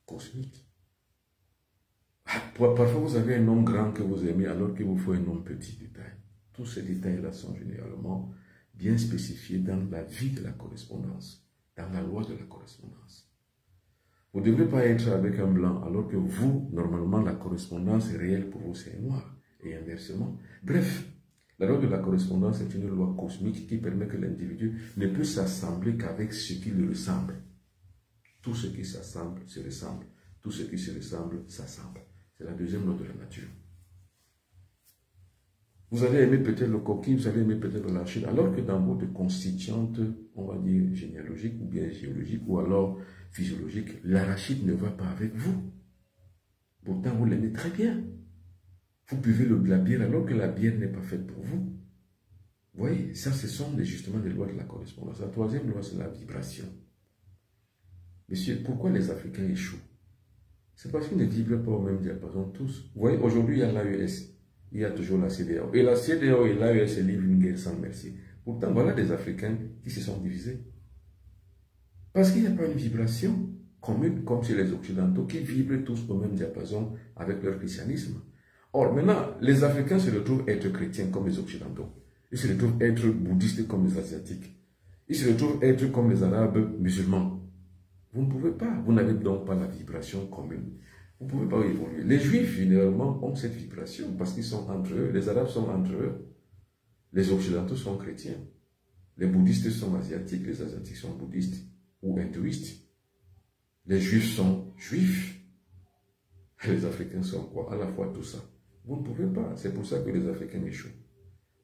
cosmique. Parfois, vous avez un homme grand que vous aimez alors qu'il vous faut un homme petit de taille. Tous ces détails-là sont généralement bien spécifiés dans la vie de la correspondance, dans la loi de la correspondance. Vous ne devez pas être avec un blanc alors que vous, normalement, la correspondance est réelle pour vous, c'est un noir. Et inversement. Bref, la loi de la correspondance est une loi cosmique qui permet que l'individu ne peut s'assembler qu'avec ce qui lui ressemble. Tout ce qui s'assemble se ressemble. Tout ce qui se ressemble s'assemble. C'est la deuxième loi de la nature. Vous allez aimer peut-être le coquille, vous allez aimer peut-être l'arachide, alors que dans votre constituante, on va dire généalogique ou bien géologique ou alors physiologique, l'arachide ne va pas avec vous. Pourtant, vous l'aimez très bien. Vous buvez de la bière alors que la bière n'est pas faite pour vous. Vous voyez, ça, ce sont justement des lois de la correspondance. La troisième loi, c'est la vibration. Monsieur, pourquoi les Africains échouent? C'est parce qu'ils ne vibrent pas au même diapason tous. Vous voyez, aujourd'hui, il y a l'AES, il y a toujours la CEDEAO. Et la CEDEAO et l'AES livrent une guerre sans merci. Pourtant, voilà des Africains qui se sont divisés. Parce qu'il n'y a pas une vibration commune, comme chez les Occidentaux, qui vibrent tous au même diapason avec leur christianisme. Or, maintenant, les Africains se retrouvent être chrétiens comme les Occidentaux. Ils se retrouvent être bouddhistes comme les Asiatiques. Ils se retrouvent être comme les Arabes musulmans. Vous ne pouvez pas. Vous n'avez donc pas la vibration commune. Vous ne pouvez pas évoluer. Les Juifs, généralement, ont cette vibration parce qu'ils sont entre eux. Les Arabes sont entre eux. Les Occidentaux sont chrétiens. Les bouddhistes sont asiatiques. Les Asiatiques sont bouddhistes ou hindouistes. Les Juifs sont juifs. Les Africains sont quoi? À la fois tout ça. Vous ne pouvez pas. C'est pour ça que les Africains échouent.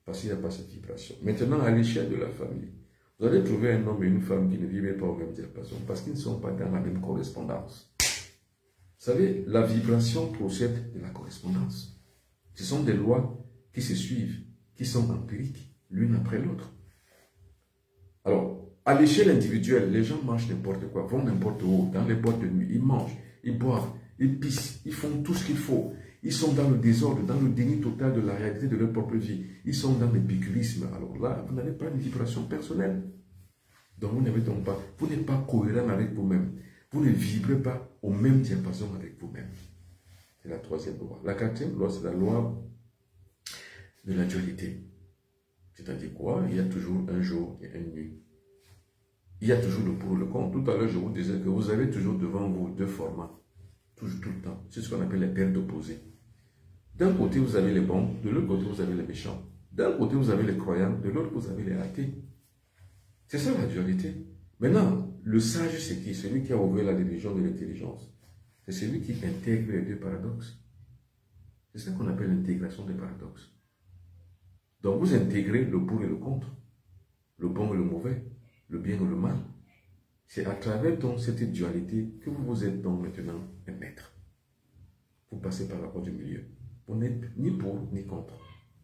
Parce qu'il n'y a pas cette vibration. Maintenant, à l'échelle de la famille, vous allez trouver un homme et une femme qui ne vivent pas au même diapason parce qu'ils ne sont pas dans la même correspondance. Vous savez, la vibration procède de la correspondance. Ce sont des lois qui se suivent, qui sont empiriques, l'une après l'autre. Alors, à l'échelle individuelle, les gens mangent n'importe quoi, vont n'importe où, dans les boîtes de nuit, ils mangent, ils boivent, ils pissent, ils font tout ce qu'il faut. Ils sont dans le désordre, dans le déni total de la réalité de leur propre vie. Ils sont dans l'épicurisme. Alors là, vous n'avez pas une vibration personnelle. Donc vous n'avez donc pas, vous n'êtes pas cohérent avec vous-même. Vous ne vibrez pas au même diapason avec vous-même. C'est la troisième loi. La quatrième loi, c'est la loi de la dualité. C'est-à-dire quoi? Il y a toujours un jour et une nuit. Il y a toujours le pour et le contre. Tout à l'heure, je vous disais que vous avez toujours devant vous deux formats. Toujours, tout le temps. C'est ce qu'on appelle les paires d'opposés. D'un côté, vous avez les bons, de l'autre côté, vous avez les méchants. D'un côté, vous avez les croyants, de l'autre, vous avez les athées. C'est ça la dualité. Maintenant, le sage, c'est qui? Celui qui a ouvert la division de l'intelligence. C'est celui qui intègre les deux paradoxes. C'est ça qu'on appelle l'intégration des paradoxes. Donc, vous intégrez le pour et le contre, le bon et le mauvais, le bien et le mal. C'est à travers donc cette dualité que vous êtes donc maintenant un maître. Vous passez par la voie du milieu. Vous n'êtes ni pour ni contre.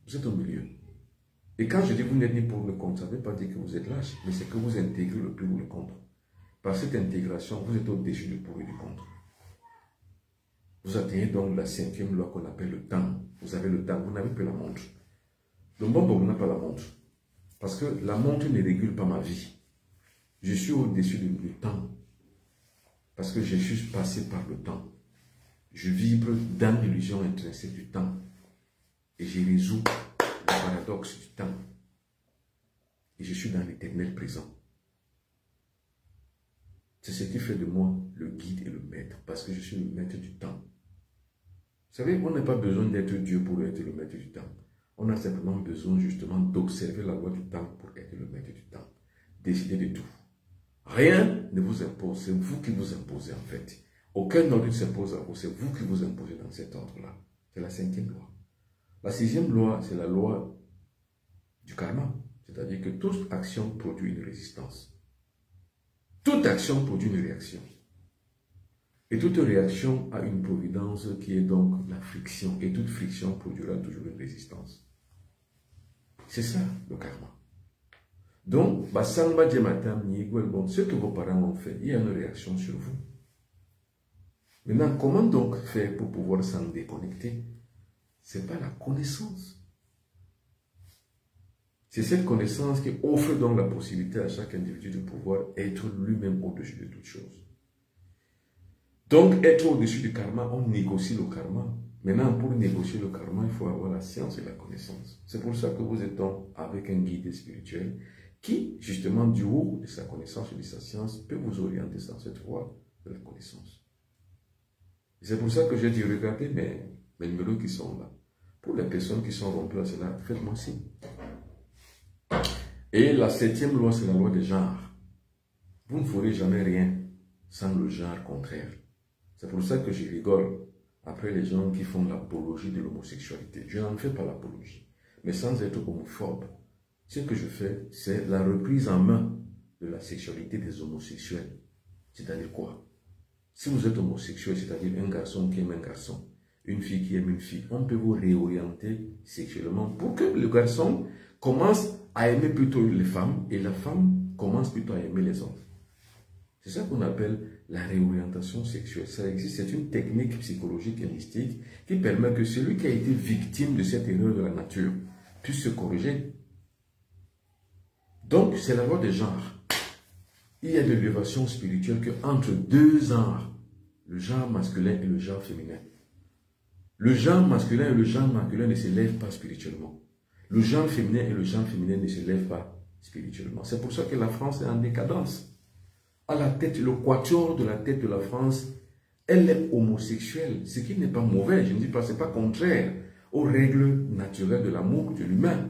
Vous êtes au milieu. Et quand je dis vous n'êtes ni pour ni contre, ça ne veut pas dire que vous êtes lâche, mais c'est que vous intégrez le pour ou le contre. Par cette intégration, vous êtes au-dessus du pour et du contre. Vous atteignez donc la cinquième loi qu'on appelle le temps. Vous avez le temps, vous n'avez pas la montre. Le monde, vous n'avez pas la montre. Parce que la montre ne régule pas ma vie. Je suis au-dessus du temps. Parce que je suis passé par le temps. Je vibre dans l'illusion intrinsèque du temps. Et je résous le paradoxe du temps. Et je suis dans l'éternel présent. C'est ce qui fait de moi le guide et le maître, parce que je suis le maître du temps. Vous savez, on n'a pas besoin d'être Dieu pour être le maître du temps. On a simplement besoin justement d'observer la loi du temps pour être le maître du temps. Décider de tout. Rien ne vous impose, c'est vous qui vous imposez en fait. Aucun ordre ne s'impose à vous, c'est vous qui vous imposez dans cet ordre-là. C'est la 5e loi. La 6e loi, c'est la loi du karma. C'est-à-dire que toute action produit une résistance. Toute action produit une réaction. Et toute réaction a une providence qui est donc la friction. Et toute friction produira toujours une résistance. C'est ça le karma. Donc, ce que vos parents ont fait, il y a une réaction sur vous. Maintenant, comment donc faire pour pouvoir s'en déconnecter? Ce n'est pas la connaissance. C'est cette connaissance qui offre donc la possibilité à chaque individu de pouvoir être lui-même au-dessus de toute chose. Donc, être au-dessus du karma, on négocie le karma. Maintenant, pour négocier le karma, il faut avoir la science et la connaissance. C'est pour ça que vous êtes donc avec un guide spirituel qui, justement, du haut de sa connaissance et de sa science, peut vous orienter dans cette voie de la connaissance. C'est pour ça que j'ai dit, regardez mes numéros qui sont là. Pour les personnes qui sont rompues à cela, faites-moi signe. Et la 7e loi, c'est la loi des genres. Vous ne ferez jamais rien sans le genre contraire. C'est pour ça que je rigole après les gens qui font l'apologie de l'homosexualité. Je n'en fais pas l'apologie, mais sans être homophobe. Ce que je fais, c'est la reprise en main de la sexualité des homosexuels. C'est-à-dire quoi? Si vous êtes homosexuel, c'est-à-dire un garçon qui aime un garçon, une fille qui aime une fille, on peut vous réorienter sexuellement pour que le garçon commence à aimer plutôt les femmes et la femme commence plutôt à aimer les hommes. C'est ça qu'on appelle la réorientation sexuelle. Ça existe, c'est une technique psychologique et mystique qui permet que celui qui a été victime de cette erreur de la nature puisse se corriger. Donc, c'est la loi des genres. Il y a de l'élévation spirituelle qu'entre deux genres, le genre masculin et le genre féminin. Le genre masculin et le genre masculin ne s'élèvent pas spirituellement. Le genre féminin et le genre féminin ne s'élèvent pas spirituellement. C'est pour ça que la France est en décadence. À la tête, le quatuor de la tête de la France, elle est homosexuelle, ce qui n'est pas mauvais, je ne dis pas, ce n'est pas contraire aux règles naturelles de l'amour de l'humain.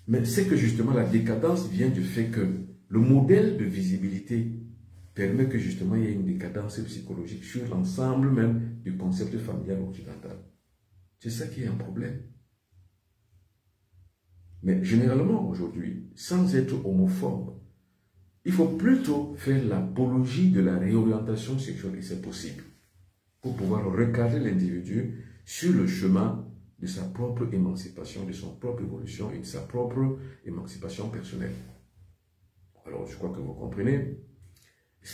Mais c'est que justement la décadence vient du fait que le modèle de visibilité permet que justement il y ait une décadence psychologique sur l'ensemble même du concept familial occidental. C'est ça qui est un problème. Mais généralement aujourd'hui, sans être homophobe, il faut plutôt faire l'apologie de la réorientation sexuelle, et c'est possible, pour pouvoir recadrer l'individu sur le chemin de sa propre émancipation, de son propre évolution et de sa propre émancipation personnelle. Alors, je crois que vous comprenez.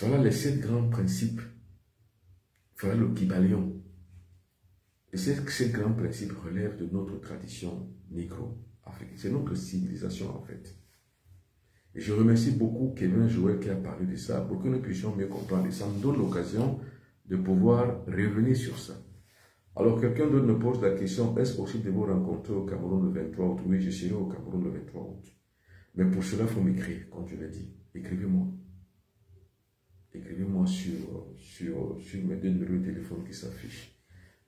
Voilà les 7 grands principes. Voilà le Kybalion. Et ces 7 grands principes relèvent de notre tradition négro-africaine. C'est notre civilisation, en fait. Et je remercie beaucoup Kevin Joël qui a parlé de ça pour que nous puissions mieux comprendre. Et ça nous donne l'occasion de pouvoir revenir sur ça. Alors, quelqu'un d'autre me pose la question, est-ce possible de vous rencontrer au Cameroun le 23 août? Oui, je serai au Cameroun le 23 août. Mais pour cela, il faut m'écrire, comme je l'ai dit. Écrivez-moi. Écrivez-moi sur mes 2 numéros de téléphone qui s'affichent.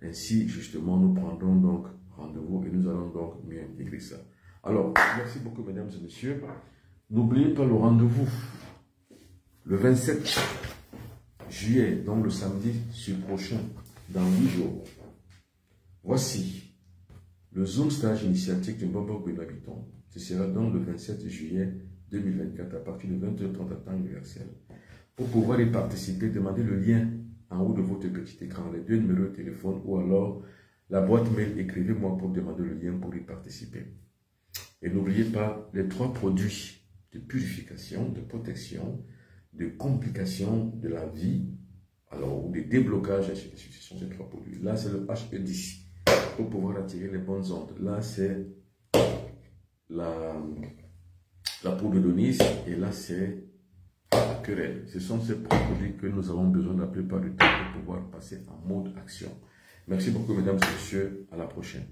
Ainsi, justement, nous prendrons donc rendez-vous et nous allons donc mieux intégrer ça. Alors, merci beaucoup, mesdames et messieurs. N'oubliez pas le rendez-vous le 27 juillet, donc le samedi prochain, dans 8 jours. Voici le Zoom stage initiatique de Bobo Gouinabiton. Ce sera donc le 27 juillet 2024 à partir de 20h30 à temps universel. Pour pouvoir y participer, demandez le lien en haut de votre petit écran, les 2 numéros de téléphone ou alors la boîte mail, écrivez-moi pour demander le lien pour y participer. Et n'oubliez pas les 3 produits de purification, de protection, de complication de la vie, alors, ou de déblocage, ainsi de suite. Ce sont ces 3 produits. Là, c'est le HE10 pour pouvoir attirer les bonnes ondes. Là, c'est la poudre de Nice et là, c'est la querelle. Ce sont ces produits que nous avons besoin la plupart du temps pour pouvoir passer en mode action. Merci beaucoup, mesdames et messieurs. À la prochaine.